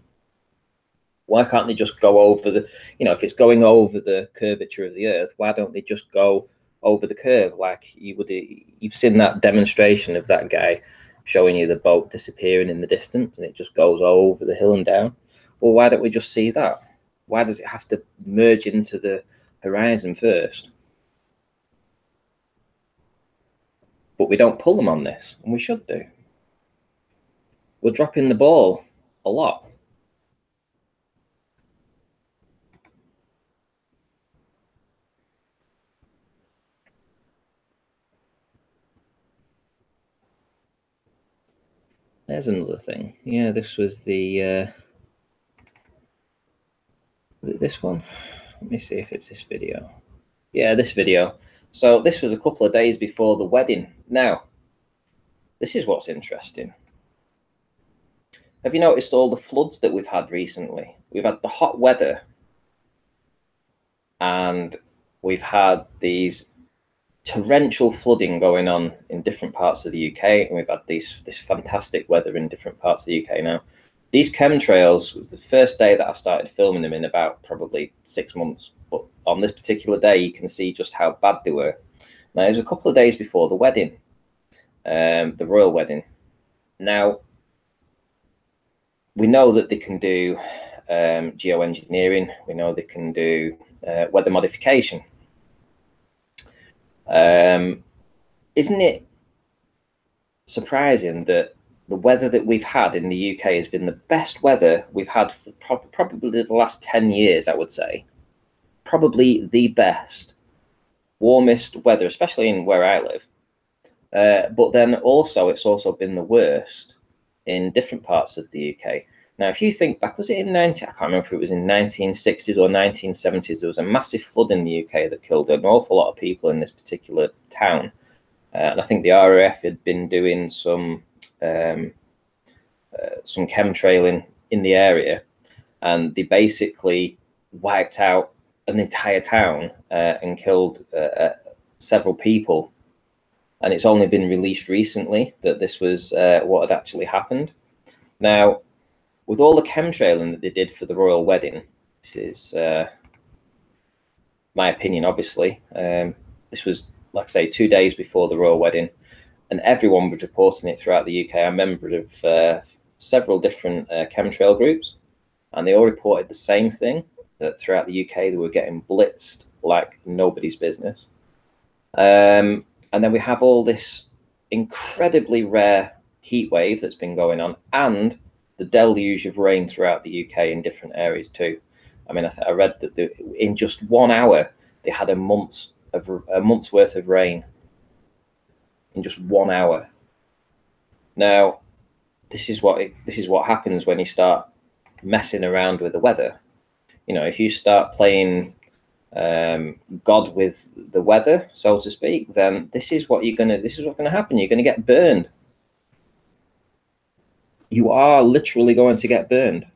Why can't they just go over if it's going over the curvature of the Earth, why don't they just go over the curve like you've seen that demonstration of that guy showing you the boat disappearing in the distance and it just goes over the hill and down? Well, why don't we just see that? Why does it have to merge into the horizon first? But we don't pull them on this, and we should do. We're dropping the ball a lot. There's another thing. Yeah, this was the this one. Let me see if it's this video. Yeah, this video. So this was a couple of days before the wedding. Now, this is what's interesting. have you noticed all the floods that we've had recently? We've had the hot weather, and we've had these torrential flooding going on in different parts of the UK, and we've had this fantastic weather in different parts of the UK now. These chemtrails was the first day that I started filming them in about probably 6 months. But on this particular day, you can see just how bad they were. Now, it was a couple of days before the wedding, the royal wedding. Now, we know that they can do geoengineering. We know they can do weather modification. Isn't it surprising that the weather that we've had in the UK has been the best weather we've had for probably the last 10 years, I would say. Probably the best, warmest weather, especially in where I live. But then also, it's also been the worst in different parts of the UK. Now, if you think back, was it in I can't remember if it was in 1960s or 1970s, there was a massive flood in the UK that killed an awful lot of people in this particular town. And I think the RAF had been doing some chemtrailing in the area, and they basically wiped out an entire town and killed several people. And it's only been released recently that this was what had actually happened. Now, with all the chemtrailing that they did for the royal wedding, this is my opinion, obviously. This was, like I say, 2 days before the royal wedding, and everyone was reporting it throughout the UK. I'm a member of several different chemtrail groups, and they all reported the same thing, that throughout the UK they were getting blitzed like nobody's business. And then we have all this incredibly rare heat wave that's been going on, and the deluge of rain throughout the UK in different areas too. I mean, I read that in just 1 hour they had a month's worth of rain in just 1 hour. Now, this is what happens when you start messing around with the weather. You know, if you start playing God with the weather, so to speak, then this is what's gonna happen. You're gonna get burned. You are literally going to get burned.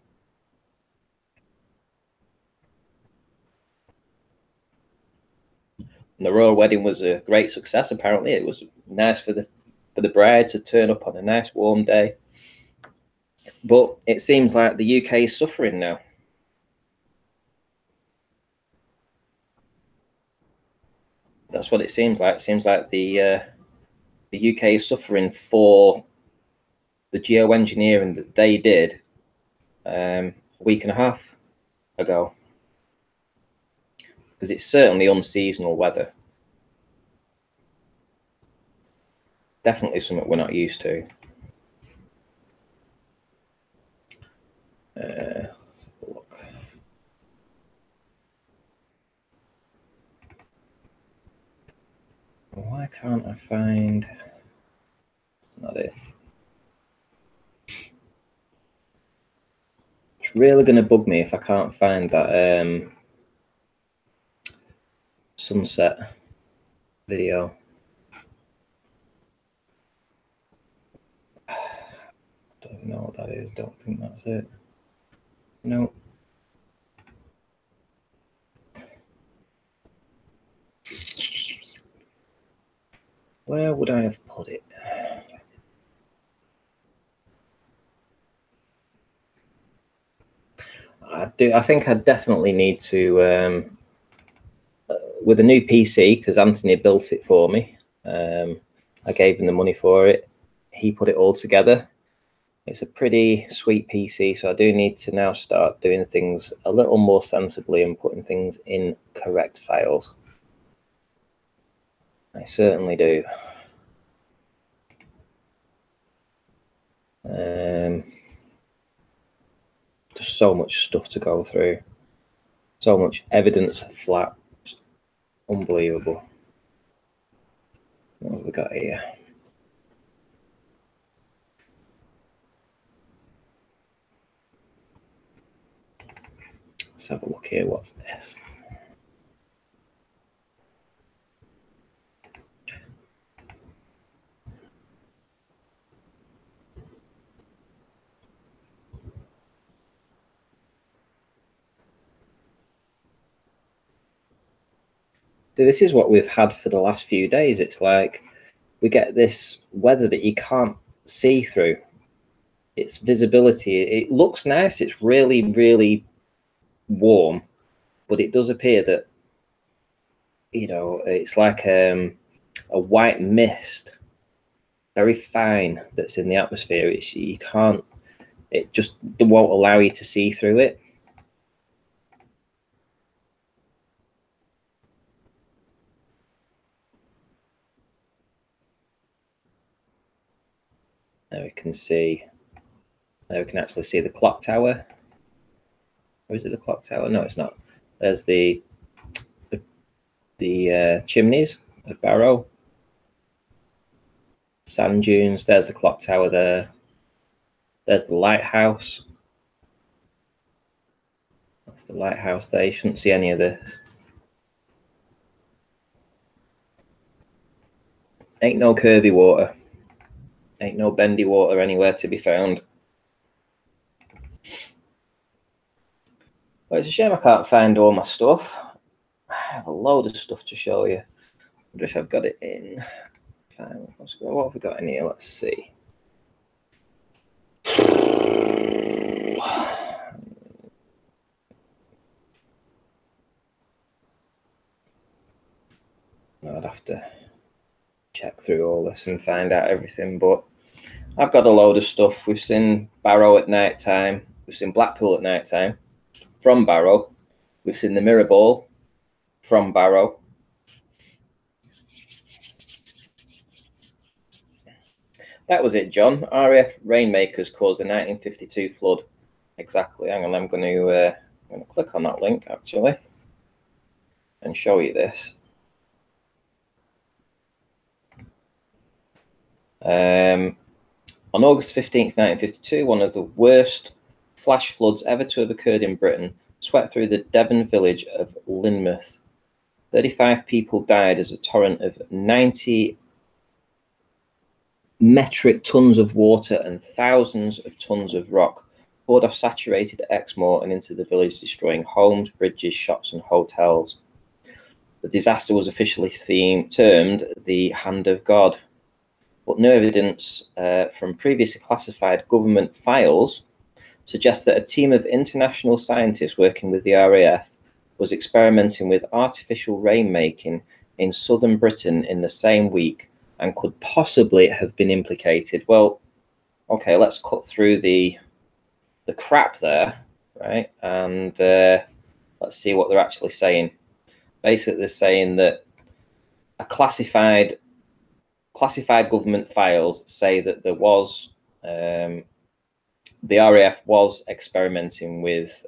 And the royal wedding was a great success. Apparently, it was nice for the bride to turn up on a nice warm day. But it seems like the UK is suffering now. That's what it seems like. It seems like the UK is suffering for the geoengineering that they did a week and a half ago, because it's certainly unseasonal weather. Definitely something we're not used to. Look. Why can't I find? Not it. It's really going to bug me if I can't find that sunset video. Don't know what that is. Don't think that's it. No. Where would I have put it? I think I definitely need to, with a new PC, because Anthony built it for me. I gave him the money for it. He put it all together. It's a pretty sweet PC, so I do need to now start doing things a little more sensibly and putting things in correct files. I certainly do. Just so much stuff to go through. So much evidence of flat. Just unbelievable. What have we got here? Let's have a look here. What's this? this is what we've had for the last few days. It's like we get this weather that you can't see through. It's visibility. It looks nice. It's really, really warm, but it does appear that, you know, it's like a white mist, very fine, that's in the atmosphere. It's, you can't, it just won't allow you to see through it. There we can see, there we can actually see the clock tower. Or is it the clock tower? No, it's not. There's the chimneys of Barrow. Sand dunes. There's the clock tower there. There's the lighthouse. That's the lighthouse there. You shouldn't see any of this. Ain't no curvy water. Ain't no bendy water anywhere to be found. Well, it's a shame I can't find all my stuff. I have a load of stuff to show you. I wish I've got it in. What have we got in here? Let's see. I'd have to check through all this and find out everything, but I've got a load of stuff. We've seen Barrow at night time. We've seen Blackpool at night time from Barrow. We've seen the Mirror Ball from Barrow. That was it, John. RAF rainmakers caused the 1952 flood. Exactly. Hang on, I'm going to click on that link actually and show you this. On August 15th, 1952, one of the worst flash floods ever to have occurred in Britain swept through the Devon village of Lynmouth. 35 people died as a torrent of 90 metric tons of water and thousands of tons of rock poured off saturated Exmoor and into the village, destroying homes, bridges, shops and hotels. The disaster was officially termed the Hand of God, but no evidence from previously classified government files suggests that a team of international scientists working with the RAF was experimenting with artificial rainmaking in southern Britain in the same week and could possibly have been implicated. Well, okay, let's cut through the crap there, right? And let's see what they're actually saying. Basically, they're saying that a classified government files say that there was the RAF was experimenting with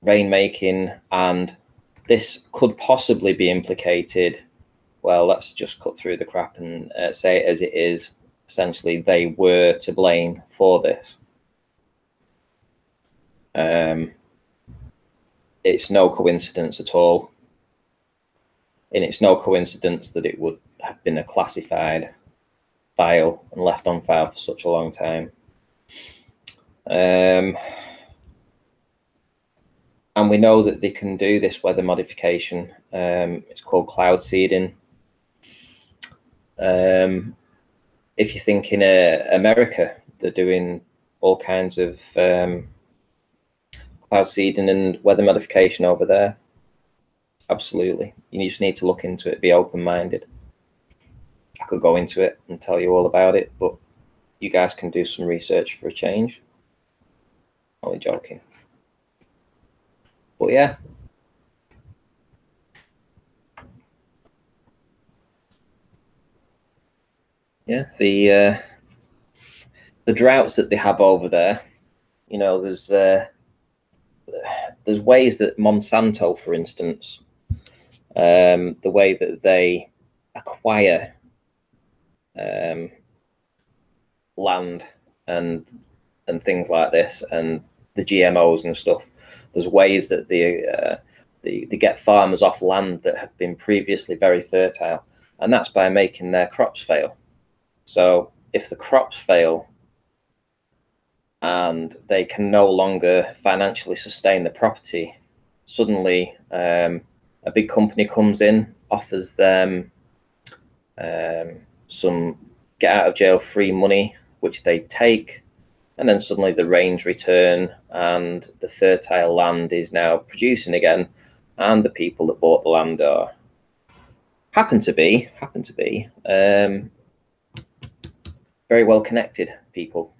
rainmaking, and this could possibly be implicated. Well, let's just cut through the crap and say it as it is. Essentially, they were to blame for this. It's no coincidence at all. And it's no coincidence that it would have been a classified file and left on file for such a long time. And we know that they can do this weather modification. It's called cloud seeding. If you think in America, they're doing all kinds of cloud seeding and weather modification over there. Absolutely. You just need to look into it, be open-minded. I could go into it and tell you all about it, but you guys can do some research for a change. Only joking. But yeah. Yeah, the droughts that they have over there, you know, there's ways that Monsanto, for instance, the way that they acquire land and things like this, and the GMOs and stuff. There's ways that they get farmers off land that have been previously very fertile, and that's by making their crops fail. So if the crops fail and they can no longer financially sustain the property, suddenly a big company comes in, offers them some get out of jail free money, which they take, and then suddenly the rains return and the fertile land is now producing again, and the people that bought the land are happen to be very well connected people.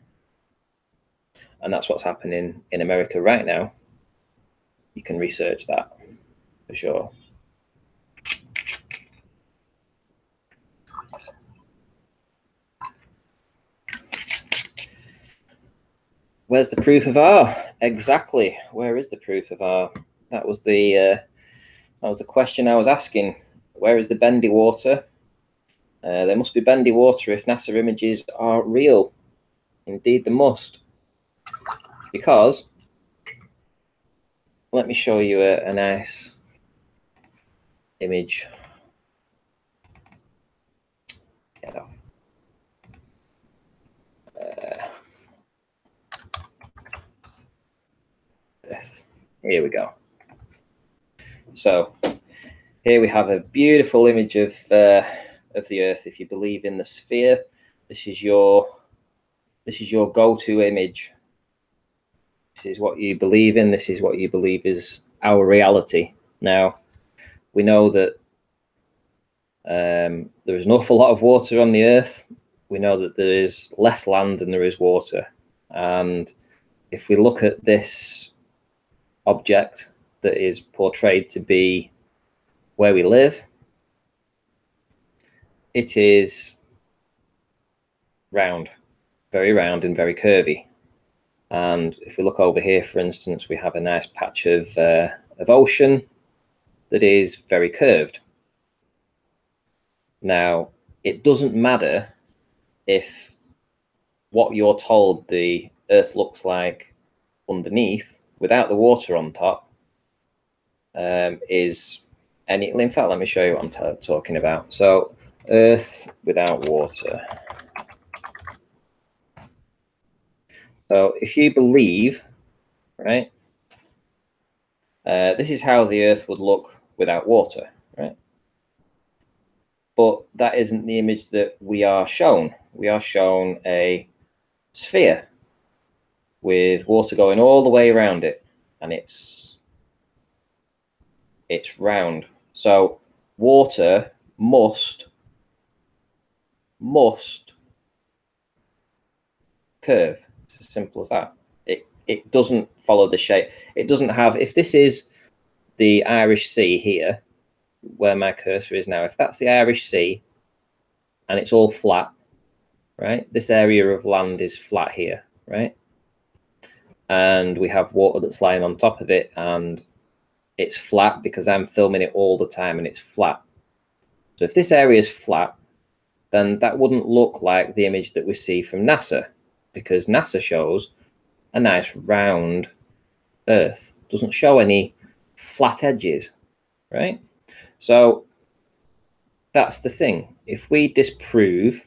And that's what's happening in America right now. You can research that for sure. Where's the proof of R? Exactly. Where is the proof of R? That was the question I was asking. Where is the bendy water? There must be bendy water if NASA images are real. Indeed, there must. Because, let me show you a nice image. Get off. Here we go. So here we have a beautiful image of the Earth. If you believe in the sphere, this is your go-to image. This is what you believe in. This is what you believe is our reality. Now, we know that there is an awful lot of water on the Earth. We know that there is less land than there is water. And if we look at this object that is portrayed to be where we live, it is round, very round and very curvy. And if we look over here, for instance, we have a nice patch of ocean that is very curved. Now, it doesn't matter if what you're told the Earth looks like underneath, without the water on top, is any. In fact, let me show you what I'm talking about. So, Earth without water. So, if you believe, right, this is how the Earth would look without water, right? But that isn't the image that we are shown. We are shown a sphere with water going all the way around it, and it's round. So water must curve. It's as simple as that. It doesn't follow the shape. It doesn't have, if this is the Irish Sea here, where my cursor is now, if that's the Irish Sea and it's all flat, right? This area of land is flat here, right? And we have water that's lying on top of it, and it's flat because I'm filming it all the time and it's flat. So if this area is flat, then that wouldn't look like the image that we see from NASA, because NASA shows a nice round Earth. It doesn't show any flat edges, right? So that's the thing. If we disprove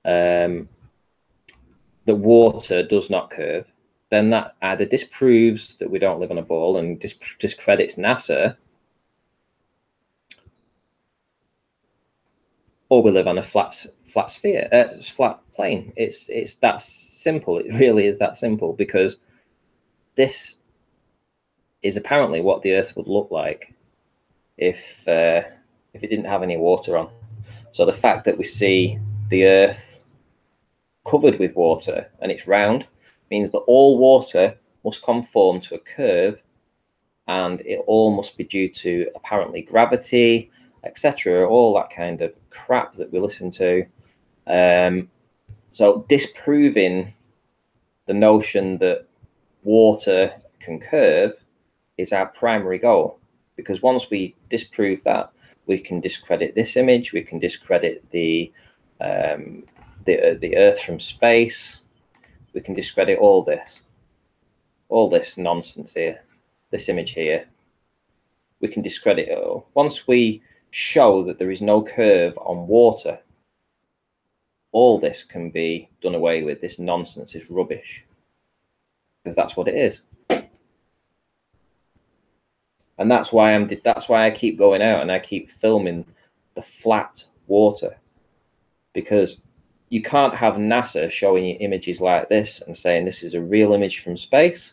that water does not curve, then that either disproves that we don't live on a ball and discredits NASA, or we live on a flat sphere, flat plane. It's that simple. It really is that simple, because this is apparently what the Earth would look like if it didn't have any water on. So the fact that we see the Earth covered with water and it's round means that all water must conform to a curve, and it all must be due to apparently gravity, etc., all that kind of crap that we listen to. So disproving the notion that water can curve is our primary goal, because once we disprove that, we can discredit this image, we can discredit the Earth from space, we can discredit all this nonsense here, this image here. We can discredit it all. Once we show that there is no curve on water, all this can be done away with. This nonsense is rubbish, because that's what it is. And that's why I keep going out and I keep filming the flat water, because you can't have NASA showing you images like this and saying this is a real image from space,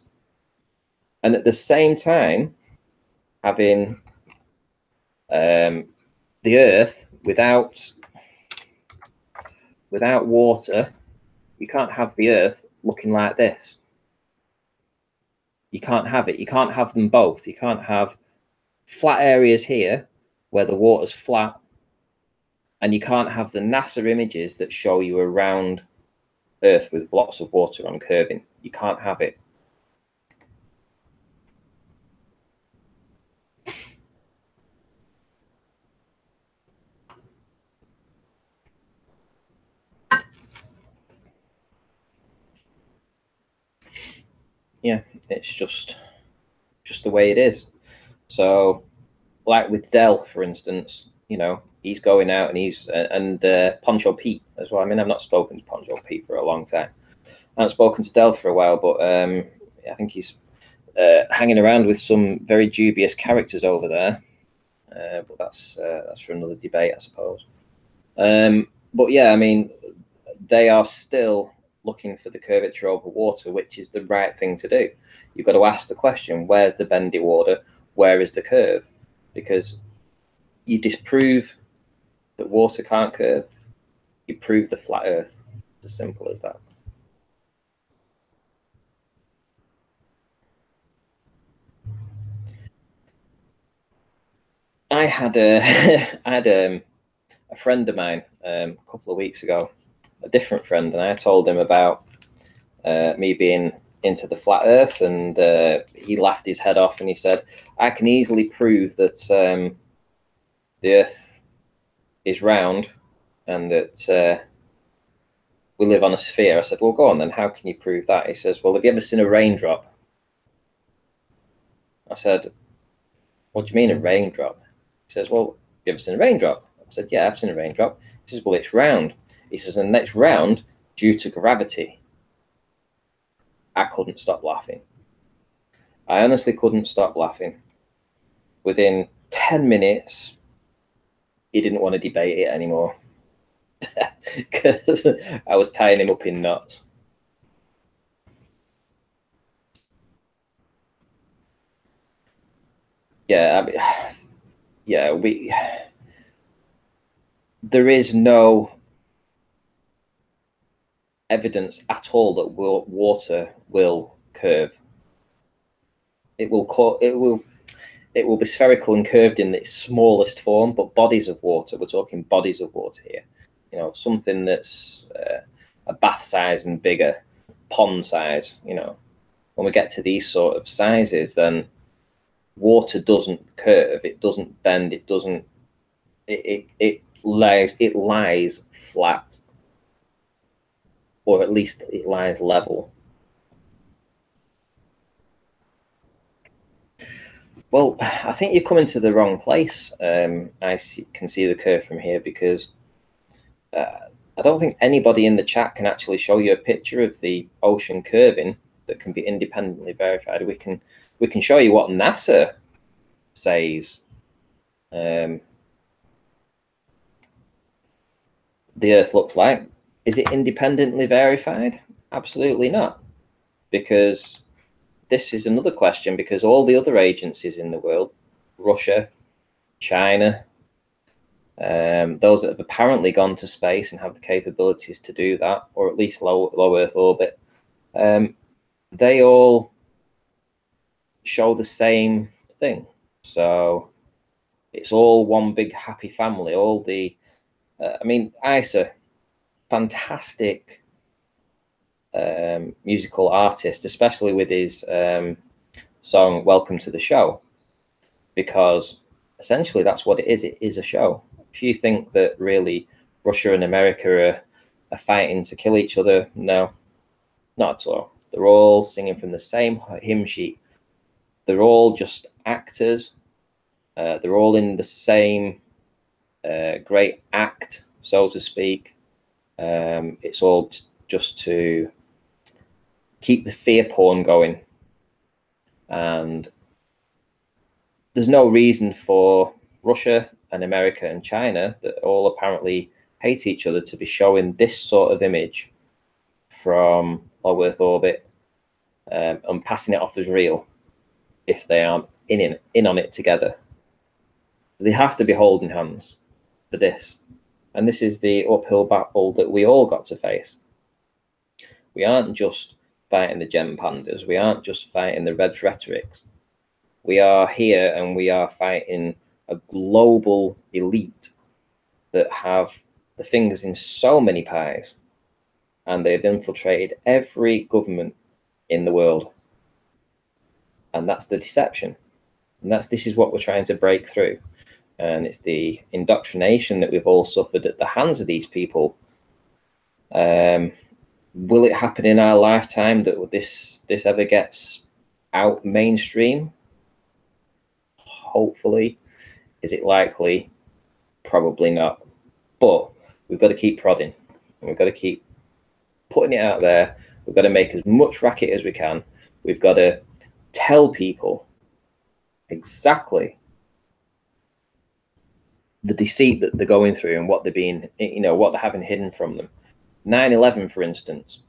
and at the same time having the Earth without water. You can't have the Earth looking like this. You can't have it. You can't have them both. You can't have flat areas here where the water's flat, and you can't have the NASA images that show you a round Earth with lots of water on curving. You can't have it. Yeah, it's just the way it is. So, like with Dell, for instance, you know, he's going out and Poncho Pete as well. I mean, I've not spoken to Poncho Pete for a long time. I haven't spoken to Dell for a while, but I think he's hanging around with some very dubious characters over there. But that's for another debate, I suppose. But yeah, I mean, they are still looking for the curvature over water, which is the right thing to do. You've got to ask the question, where's the bendy water? Where is the curve? Because you disprove that water can't curve. You prove the flat Earth. It's as simple as that. I had a friend of mine a couple of weeks ago, a different friend, and I told him about me being into the flat Earth, and he laughed his head off and he said, "I can easily prove that the Earth is round and that we live on a sphere." I said, "Well, go on then. How can you prove that?" He says, "Well, have you ever seen a raindrop?" I said, "What do you mean a raindrop?" He says, "Well, have you ever seen a raindrop?" I said, "Yeah, I've seen a raindrop." He says, "Well, it's round." He says, "And it's round due to gravity." I couldn't stop laughing. I honestly couldn't stop laughing. Within 10 minutes, he didn't want to debate it anymore because I was tying him up in knots. Yeah, I mean, yeah, there is no evidence at all that water will curve. It will be spherical and curved in its smallest form, but bodies of water, we're talking bodies of water here. You know, something that's a bath size and bigger, pond size. You know, when we get to these sort of sizes, then water doesn't curve, it doesn't bend, it doesn't. It lies flat, or at least it lies level. Well, I think you're coming to the wrong place. Can see the curve from here because I don't think anybody in the chat can actually show you a picture of the ocean curving that can be independently verified. We can show you what NASA says the Earth looks like. Is it independently verified? Absolutely not, because this is another question, because all the other agencies in the world, Russia, China, those that have apparently gone to space and have the capabilities to do that, or at least low Earth orbit, they all show the same thing. So it's all one big happy family. All the, I mean, Isa, fantastic musical artist, especially with his song "Welcome to the Show," because essentially that's what it is. It is a show. If you think that really Russia and America are fighting to kill each other, no, not at all. They're all singing from the same hymn sheet. They're all just actors. They're all in the same great act, so to speak. It's all just to keep the fear porn going. And there's no reason for Russia and America and China, that all apparently hate each other, to be showing this sort of image from low Earth orbit and passing it off as real if they aren't in on it together. They have to be holding hands for this. And this is the uphill battle that we all got to face. We aren't just fighting the gem pandas. We aren't just fighting the red rhetorics. We are here and we are fighting a global elite that have the fingers in so many pies, and they've infiltrated every government in the world. And that's the deception. And this is what we're trying to break through. And it's the indoctrination that we've all suffered at the hands of these people. Will it happen in our lifetime that this ever gets out mainstream? Hopefully. Is it likely? Probably not. But we've got to keep prodding. And we've got to keep putting it out there. We've got to make as much racket as we can. We've got to tell people exactly the deceit that they're going through and what they're being, what they're having hidden from them. 9/11, for instance.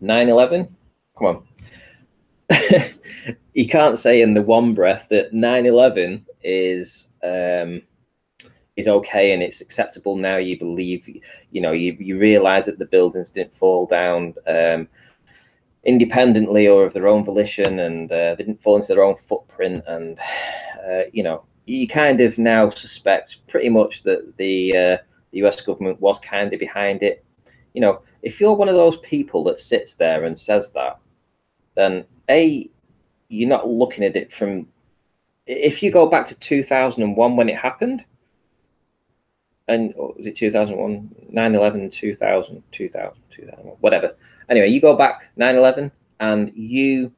9/11, come on. You can't say in the one breath that 9/11 is okay and it's acceptable now. You believe, you realize that the buildings didn't fall down independently or of their own volition, and they didn't fall into their own footprint. And you kind of now suspect pretty much that the US government was kind of behind it. If you're one of those people that sits there and says that, then you're not looking at it from, if you go back to 2001 when it happened, and was it 2001, 9/11, 2000, 2001, whatever. Anyway, you go back 9/11 and you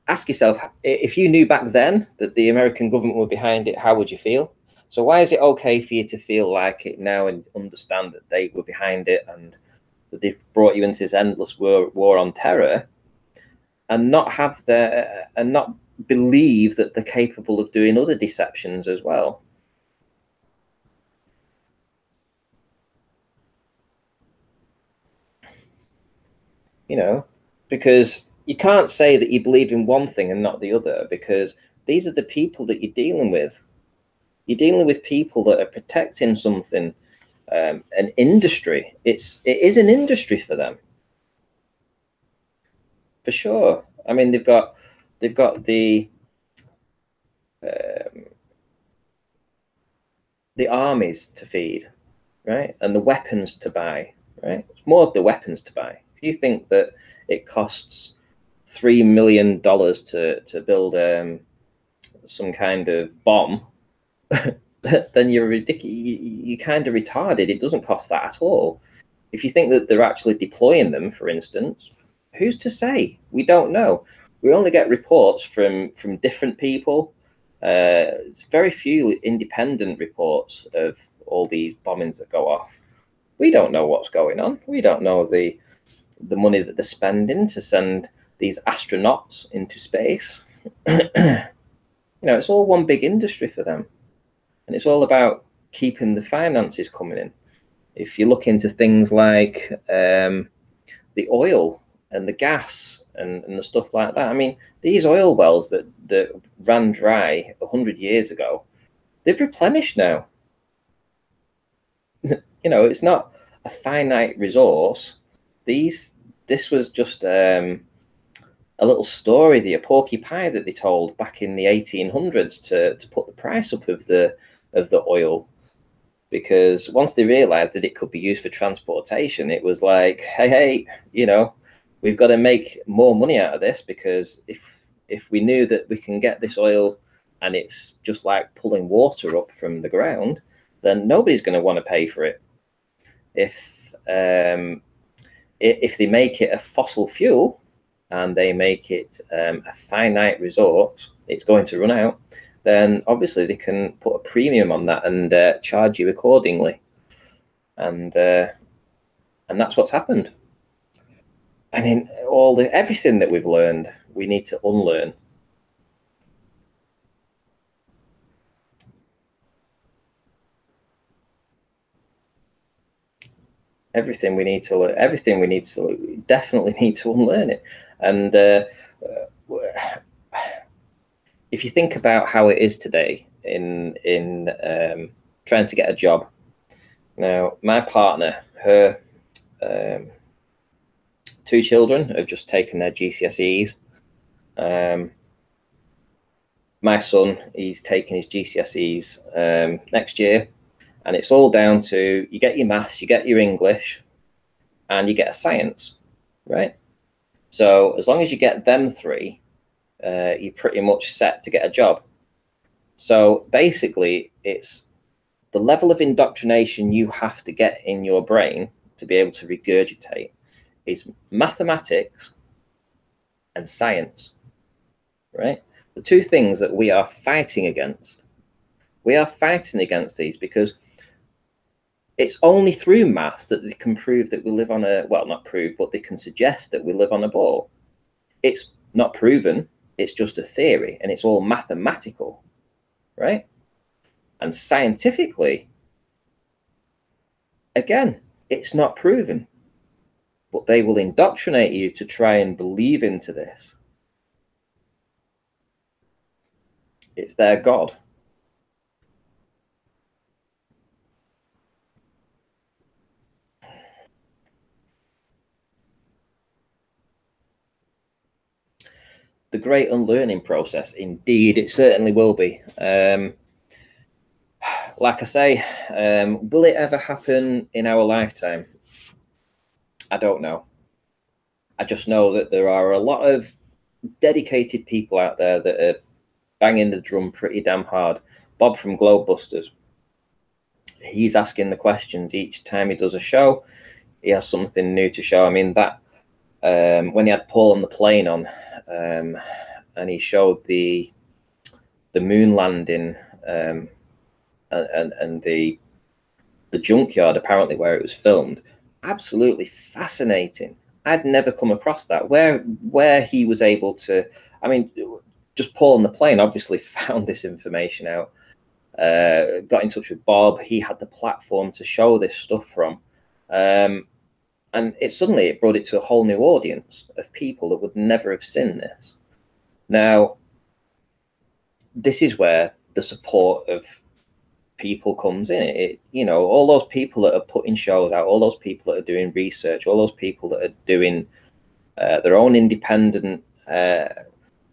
ask yourself, if you knew back then that the American government were behind it, how would you feel? So why is it okay for you to feel like it now and understand that they were behind it and that they've brought you into this endless war on terror, and not believe that they're capable of doing other deceptions as well? Because you can't say that you believe in one thing and not the other, because these are the people that you're dealing with. You're dealing with people that are protecting something, an industry. It is an industry for them, for sure. I mean, they've got the armies to feed, right, and the weapons to buy, right? It's more of the weapons to buy. If you think that it costs $3 million to build some kind of bomb, then you're ridiculous. You're kind of retarded. It doesn't cost that at all. If you think that they're actually deploying them, for instance, who's to say? We don't know. We only get reports from different people. It's very few independent reports of all these bombings that go off. We don't know what's going on. We don't know the money that they're spending to send these astronauts into space. It's all one big industry for them. And it's all about keeping the finances coming in. If you look into things like the oil and the gas and the stuff like that, I mean, these oil wells that ran dry 100 years ago, they've replenished now. It's not a finite resource. This was just a little story, a porky pie that they told back in the 1800s to put the price up of the oil, because once they realized that it could be used for transportation, it was like, hey, we've got to make more money out of this, because if we knew that we can get this oil and it's just like pulling water up from the ground, then nobody's going to want to pay for it. If they make it a fossil fuel and they make it a finite resource, it's going to run out, then obviously they can put a premium on that and charge you accordingly. And that's what's happened. And in everything that we've learned, we need to unlearn. Everything we need to learn, everything we need to definitely need to unlearn it. And if you think about how it is today in trying to get a job, now my partner, her 2 children have just taken their GCSEs. My son, he's taking his GCSEs next year, and it's all down to you get your maths, you get your English, and you get a science, right? So as long as you get them 3, you're pretty much set to get a job. So basically, it's the level of indoctrination you have to get in your brain to be able to regurgitate is mathematics and science, right? The 2 things that we are fighting against. We are fighting against these because it's only through maths that they can prove that we live on a, well, not prove, but they can suggest that we live on a ball. It's not proven, it's just a theory, and it's all mathematical, right? And scientifically, again, it's not proven, but they will indoctrinate you to try and believe into this. It's their God. The great unlearning process, indeed, it certainly will be. Like I say, will it ever happen in our lifetime? I don't know. I just know that there are a lot of dedicated people out there that are banging the drum pretty damn hard. Bob from Globebusters, he's asking the questions each time he does a show. He has something new to show. I mean, that when he had Paul on the plane on, and he showed the moon landing and the junkyard apparently where it was filmed, absolutely fascinating. I'd never come across that, where he was able to, I mean, just Paul on the plane obviously found this information out, got in touch with Bob. He had the platform to show this stuff from, and it brought it to a whole new audience of people that would never have seen this. Now, this is where the support of people comes in. You know, all those people that are putting shows out, all those people that are doing research, all those people that are doing their own independent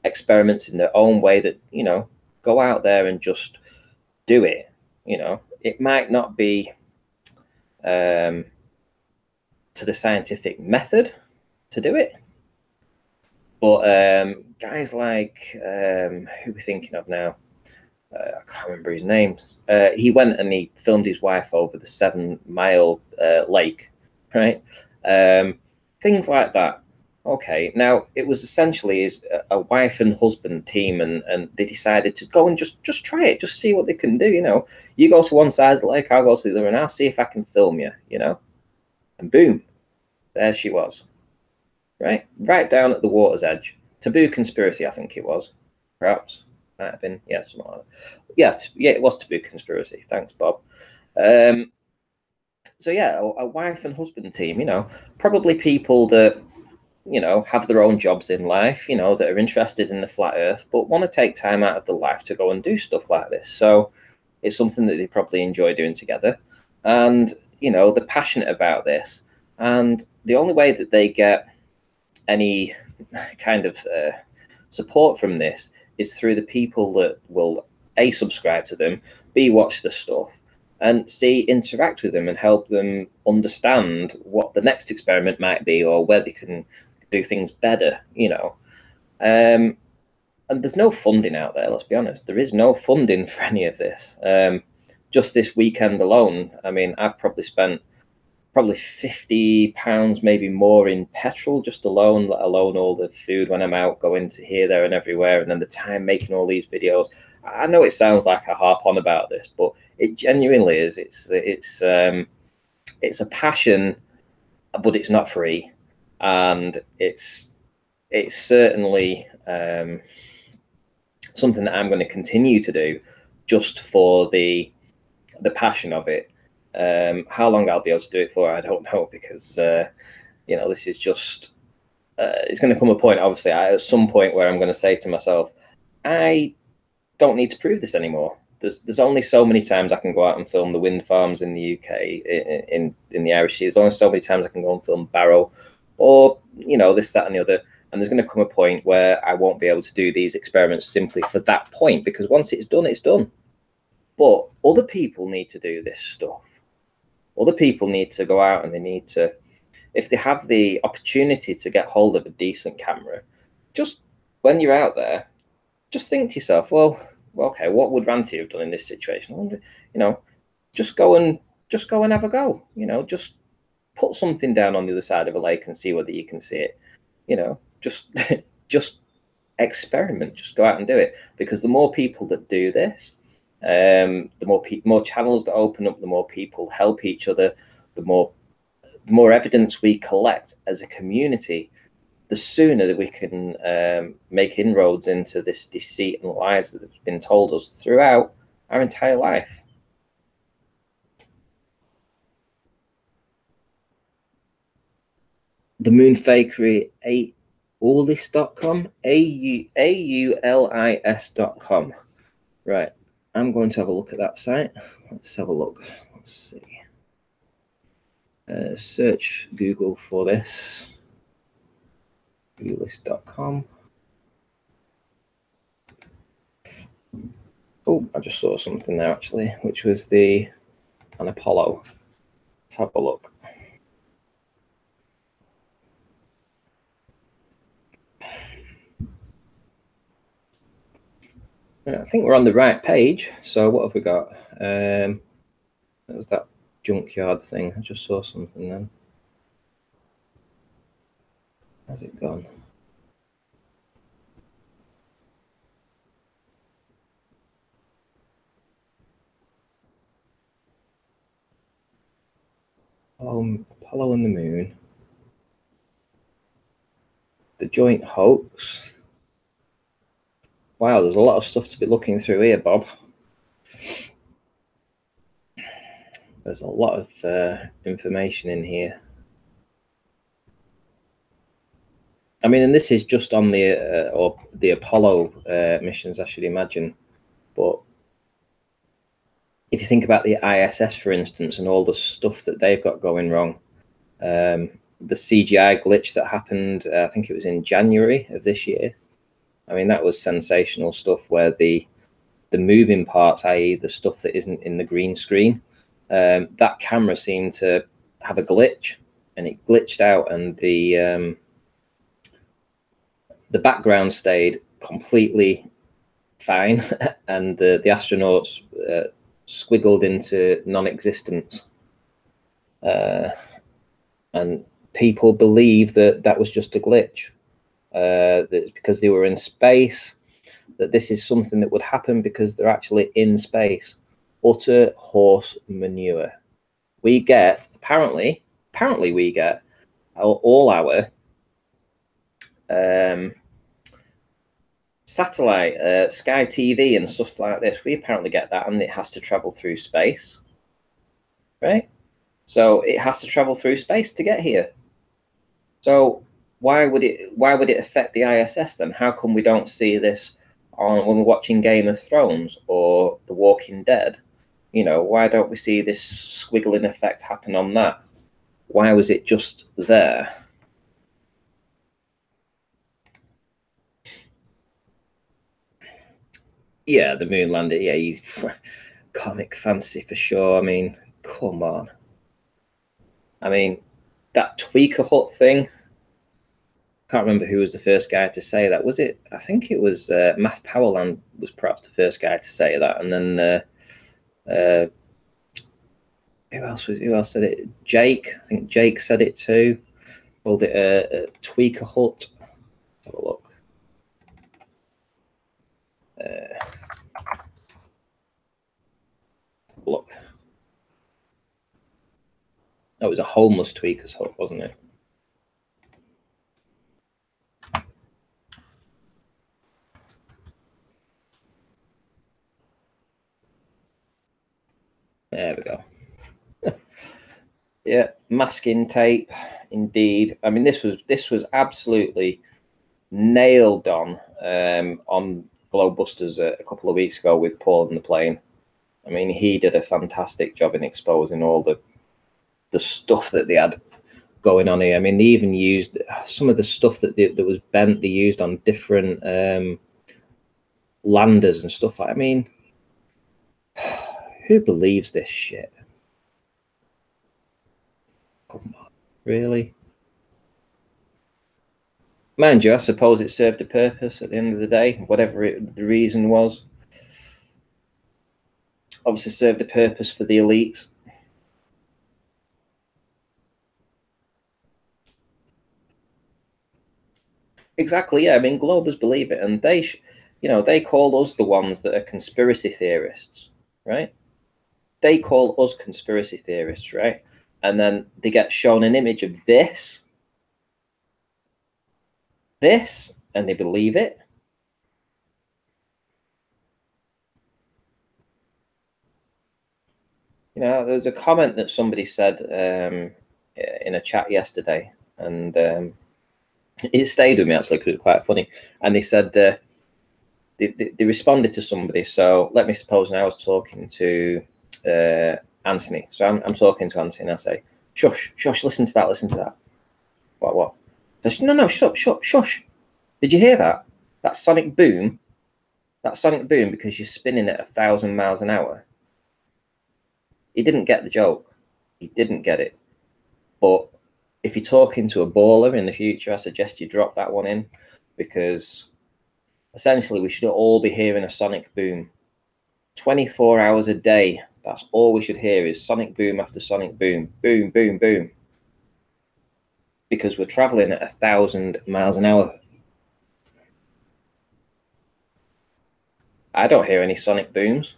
experiments in their own way, that, you know, go out there and just do it. You know, it might not be to the scientific method to do it, but guys like who are we thinking of now? I can't remember his name. He went and he filmed his wife over the 7 Mile lake, right? Things like that. Okay, now it was essentially a wife and husband team, and they decided to go and just try it, just see what they can do. You know, you go to one side of the lake, I'll go to the other, and I'll see if I can film you. You know, and boom, there she was, right down at the water's edge. Taboo conspiracy, I think it was, perhaps. Might have been, yeah, something like that. Yeah, it was Taboo conspiracy. Thanks, Bob. So yeah, a wife and husband team, you know, probably people that, you know, have their own jobs in life, you know, that are interested in the flat earth, but want to take time out of their life to go and do stuff like this. So it's something that they probably enjoy doing together. And, you know, they're passionate about this. And the only way that they get any kind of support from this is through the people that will A, subscribe to them, B, watch the stuff, and C, interact with them and help them understand what the next experiment might be, or where they can do things better, you know. And there's no funding out there, let's be honest. There is no funding for any of this. Just this weekend alone, I mean, I've probably spent £50, maybe more, in petrol just alone, let alone all the food when I'm out going to here, there, and everywhere, and then the time making all these videos. I know it sounds like I harp on about this, but it genuinely is. It's a passion, but it's not free, and it's certainly something that I'm going to continue to do just for the passion of it. How long I'll be able to do it for, I don't know, because you know, this is just it's going to come a point, obviously, at some point where I'm going to say to myself, I don't need to prove this anymore. There's only so many times I can go out and film the wind farms in the UK, in the Irish Sea. There's only so many times I can go and film Barrow, or you know, this, that, and the other. And there's going to come a point where I won't be able to do these experiments simply for that point, because once it's done, it's done. But other people need to do this stuff. Other people need to go out and they need to, if they have the opportunity to get hold of a decent camera, just when you're out there, just think to yourself, well, okay, what would Ranty have done in this situation? I wonder, you know, just go and have a go. You know, just put something down on the other side of a lake and see whether you can see it. You know, just just experiment. Just go out and do it, because the more people that do this, the more channels that open up, the more people help each other, the more evidence we collect as a community, the sooner that we can make inroads into this deceit and lies that have been told us throughout our entire life. The Moonfakery Aulis.com, AULIS.com. Right, I'm going to have a look at that site. Let's have a look. Let's see. Search Google for this. Aulis.com. Oh, I just saw something there actually, which was an Apollo. Let's have a look. I think we're on the right page. So what have we got? That was that junkyard thing. I just saw something then. How's it gone? Apollo and the Moon. The joint hoax. Wow, there's a lot of stuff to be looking through here, Bob. There's a lot of information in here. I mean, and this is just on the Apollo missions, I should imagine. But if you think about the ISS, for instance, and all the stuff that they've got going wrong, the CGI glitch that happened, I think it was in January of this year. I mean, that was sensational stuff where the moving parts, i.e. the stuff that isn't in the green screen, that camera seemed to have a glitch, and it glitched out, and the background stayed completely fine, and the astronauts squiggled into non-existence. And people believe that was just a glitch, that because they were in space, that this is something that would happen because they're actually in space. Utter horse manure. We get, apparently we get all our satellite, Sky TV and stuff like this. We apparently get that, and it has to travel through space, right? So it has to travel through space to get here. So why would it affect the ISS then? How come we don't see this on when we're watching Game of Thrones or The Walking Dead? You know, why don't we see this squiggling effect happen on that? Why was it just there? Yeah, the moon landing. Yeah, he's comic fantasy for sure. I mean, come on. I mean, that tweaker hut thing. Can't remember who was the first guy to say that. Was it? I think it was Matt Powerland was perhaps the first guy to say that, and then who else said it? Jake. I think Jake said it too. Called it a tweaker hut. Let's have a look. Look. Oh, it was a homeless tweaker's hut, wasn't it? There we go. Yeah, masking tape, indeed. I mean, this was absolutely nailed on Globebusters a couple of weeks ago with Paul and the Plane. I mean, he did a fantastic job in exposing all the stuff that they had going on here. I mean, they even used some of the stuff that was bent. They used on different landers and stuff. I mean, who believes this shit? Come on, really? Mind you, I suppose it served a purpose at the end of the day, whatever the reason was. Obviously served a purpose for the elites. Exactly, yeah. I mean, Globers believe it, and they call us the ones that are conspiracy theorists, right? They call us conspiracy theorists, right? And then they get shown an image of this, and they believe it. You know, there was a comment that somebody said in a chat yesterday, and it stayed with me actually because it was quite funny. And they said they responded to somebody. So let me suppose now I was talking to Anthony. So I'm talking to Anthony, and I say, "Shush, shush! Listen to that! Listen to that!" What? Says, no, shut up, shut up, shush! Did you hear that? That sonic boom? That sonic boom because you're spinning at 1,000 miles an hour. He didn't get the joke. He didn't get it. But if you're talking to a baller in the future, I suggest you drop that one in, because essentially we should all be hearing a sonic boom 24 hours a day. That's all we should hear is sonic boom after sonic boom, boom, boom, boom, because we're traveling at 1,000 miles an hour. I don't hear any sonic booms.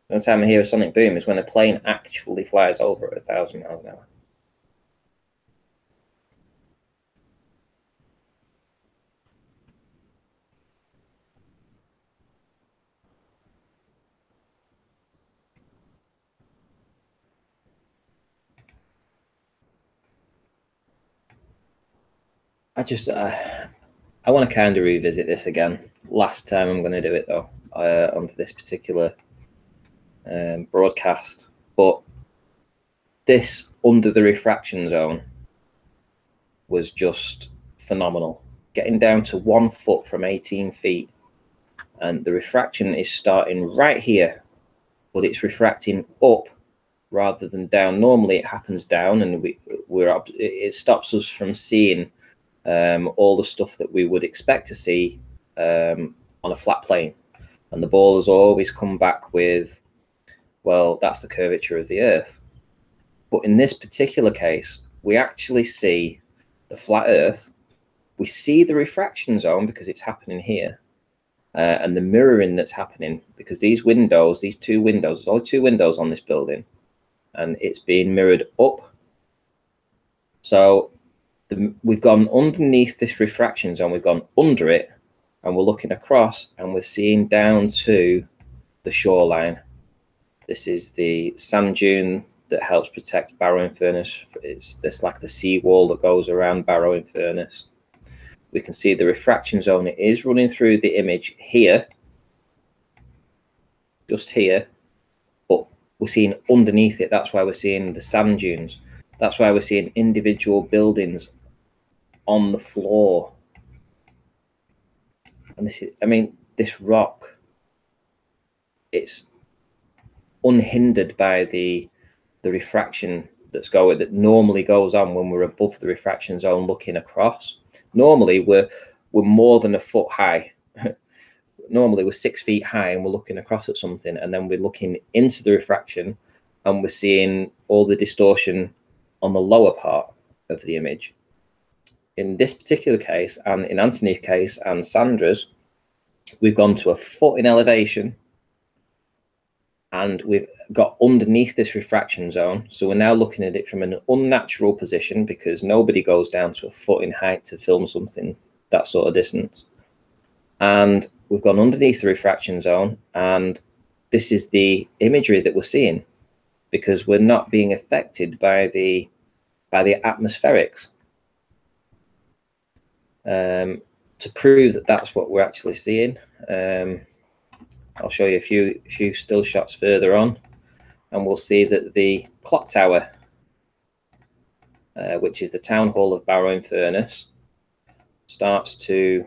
The only time I hear a sonic boom is when a plane actually flies over at 1,000 miles an hour. I want to kind of revisit this again. Last time I'm going to do it though, onto this particular broadcast. But this under the refraction zone was just phenomenal. Getting down to 1 foot from 18 feet, and the refraction is starting right here, but it's refracting up rather than down. Normally it happens down, and it stops us from seeing all the stuff that we would expect to see on a flat plane. And the ball has always come back with, well, that's the curvature of the Earth. But in this particular case, we actually see the flat Earth. We see the refraction zone because it's happening here, and the mirroring that's happening because these windows, these two windows, there's only two windows on this building, and it's being mirrored up. So we've gone underneath this refraction zone, we've gone under it, and we're looking across, and we're seeing down to the shoreline. This is the sand dune that helps protect Barrow-in-Furness. It's this like the seawall that goes around Barrow-in-Furness. We can see the refraction zone. It is running through the image here, just here, but we're seeing underneath it. That's why we're seeing the sand dunes. That's why we're seeing individual buildings on the floor. And this is, I mean, this rock, it's unhindered by the refraction that normally goes on when we're above the refraction zone looking across. Normally we're more than a foot high. Normally we're 6 feet high and we're looking across at something, and then we're looking into the refraction and we're seeing all the distortion on the lower part of the image. In this particular case, and in Anthony's case and Sandra's, we've gone to a foot in elevation, and we've got underneath this refraction zone. So we're now looking at it from an unnatural position, because nobody goes down to a foot in height to film something that sort of distance. And we've gone underneath the refraction zone, and this is the imagery that we're seeing. because we're not being affected by the atmospherics. To prove that that's what we're actually seeing, I'll show you a few still shots further on, and we'll see that the clock tower, which is the town hall of Barrow-in-Furness, starts to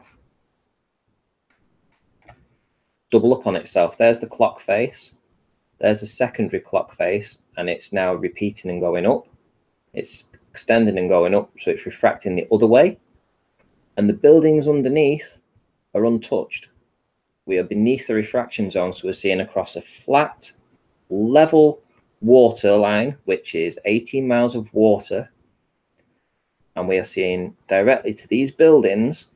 double up on itself. There's the clock face, there's a secondary clock face, and it's now repeating and going up. It's extending and going up, so it's refracting the other way, and the buildings underneath are untouched. We are beneath the refraction zone, so we're seeing across a flat, level water line, which is 18 miles of water, and we are seeing directly to these buildings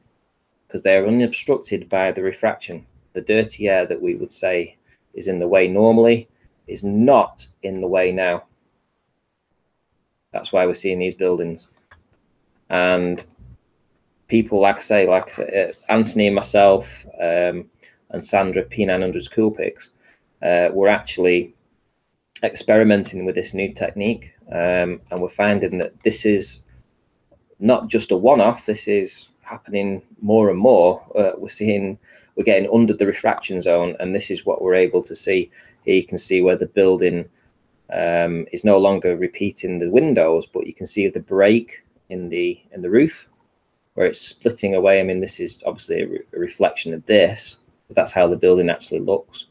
because they are unobstructed by the refraction. The dirty air that we would say is in the way normally is not in the way now. That's why we're seeing these buildings. And people, like I say, Anthony and myself, and Sandra, P900's Coolpix, were actually experimenting with this new technique, and we're finding that this is not just a one-off. This is happening more and more. We're getting under the refraction zone, and this is what we're able to see. Here you can see where the building is no longer repeating the windows, but you can see the break in the roof where it's splitting away. I mean, this is obviously a reflection of this, because that's how the building actually looks.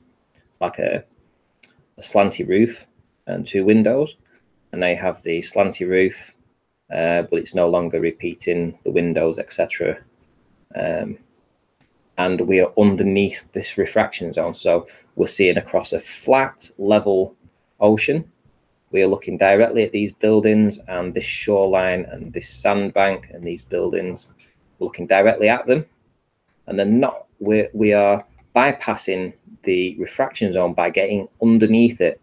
It's like a slanty roof and two windows, and they have the slanty roof, but it's no longer repeating the windows, etc. And we are underneath this refraction zone, so we're seeing across a flat, level ocean. We are looking directly at these buildings and this shoreline and this sandbank and these buildings. We're looking directly at them, and then we are bypassing the refraction zone by getting underneath it.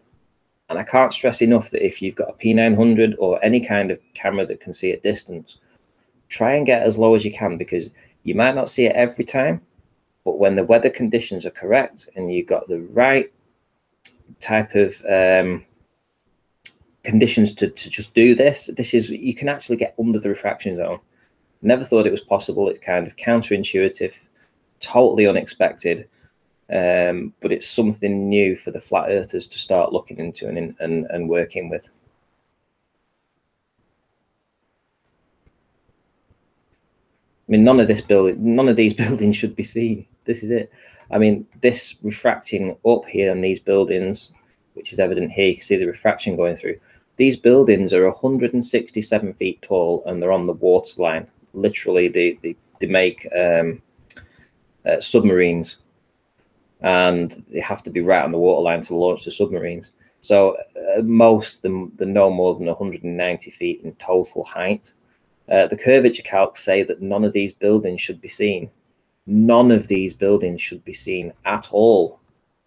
And I can't stress enough that if you've got a P900 or any kind of camera that can see at distance, try and get as low as you can, because you might not see it every time, but when the weather conditions are correct and you've got the right type of conditions to just do this, you can actually get under the refraction zone. Never thought it was possible. It's kind of counterintuitive, totally unexpected. But it's something new for the flat earthers to start looking into and working with. I mean, none of these buildings should be seen. This is it. I mean, this refracting up here in these buildings, which is evident here, you can see the refraction going through. These buildings are 167 feet tall, and they're on the water line. Literally, they make submarines, and they have to be right on the water line to launch the submarines. So most they're no more than 190 feet in total height. The curvature calcs say that none of these buildings should be seen. None of these buildings should be seen at all,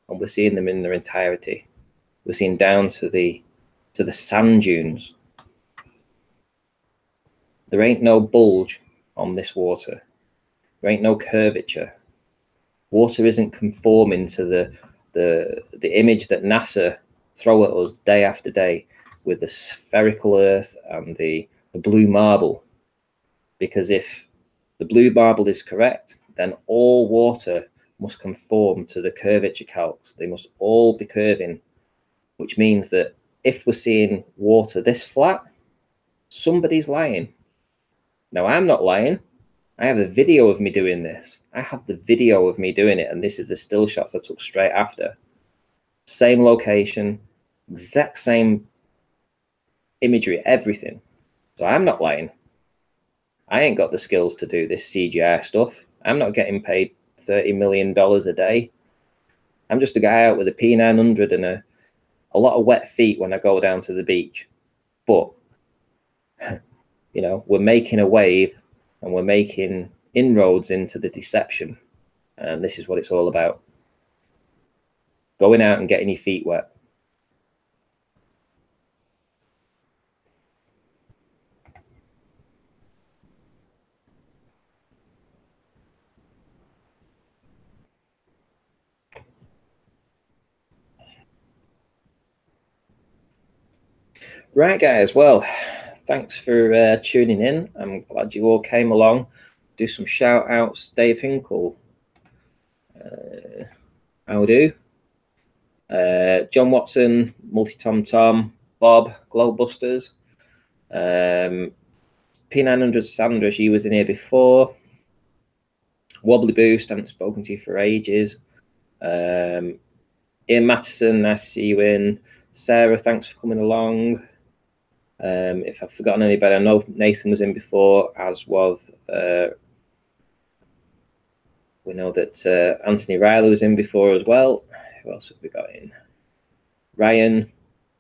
and we're seeing them in their entirety. We're seeing down to the sand dunes. There ain't no bulge on this water. There ain't no curvature. Water isn't conforming to the image that NASA throw at us day after day with the spherical Earth and the blue marble. Because if the blue marble is correct, then all water must conform to the curvature calcs. They must all be curving, which means that if we're seeing water this flat, somebody's lying. Now, I'm not lying. I have a video of me doing this. I have the video of me doing it, and this is the still shots I took straight after. Same location, exact same imagery, everything. So I'm not lying. I ain't got the skills to do this CGI stuff. I'm not getting paid $30 million a day. I'm just a guy out with a P900 and a lot of wet feet when I go down to the beach. But, you know, we're making a wave, and we're making inroads into the deception. And this is what it's all about. Going out and getting your feet wet. Right, guys. Well, thanks for tuning in. I'm glad you all came along. Do some shout outs. Dave Hinkle. How do? John Watson, Multi Tom Tom, Bob, Globebusters. P900 Sandra, she was in here before. Wobbly Boost, I haven't spoken to you for ages. Ian Mattison, nice to see you in. Sarah, thanks for coming along. If I've forgotten anybody, I know Nathan was in before, as was, we know that Anthony Riley was in before as well. Who else have we got in? Ryan,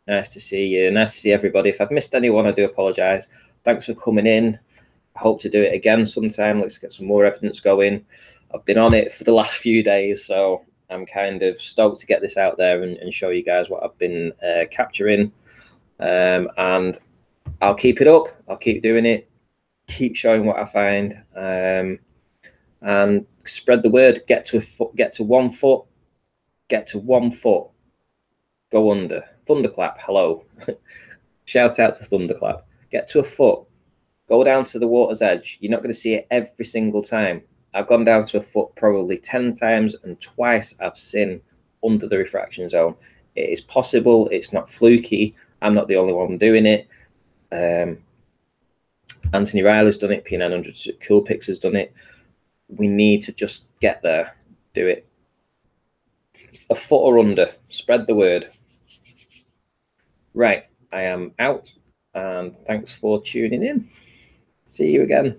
nice to see you. Nice to see everybody. If I've missed anyone, I do apologise. Thanks for coming in. I hope to do it again sometime. Let's get some more evidence going. I've been on it for the last few days, so I'm kind of stoked to get this out there and show you guys what I've been capturing. And I'll keep it up. I'll keep doing it. Keep showing what I find. And spread the word. Get to a foot. Get to 1 foot. Get to 1 foot. Go under. Thunderclap. Hello. Shout out to Thunderclap. Get to a foot. Go down to the water's edge. You're not going to see it every single time. I've gone down to a foot probably 10 times, and twice I've seen under the refraction zone. It is possible. It's not fluky. I'm not the only one doing it. Anthony Riley's done it. P900 Coolpix has done it. We need to just get there. Do it. A foot or under. Spread the word. Right. I am out. And thanks for tuning in. See you again.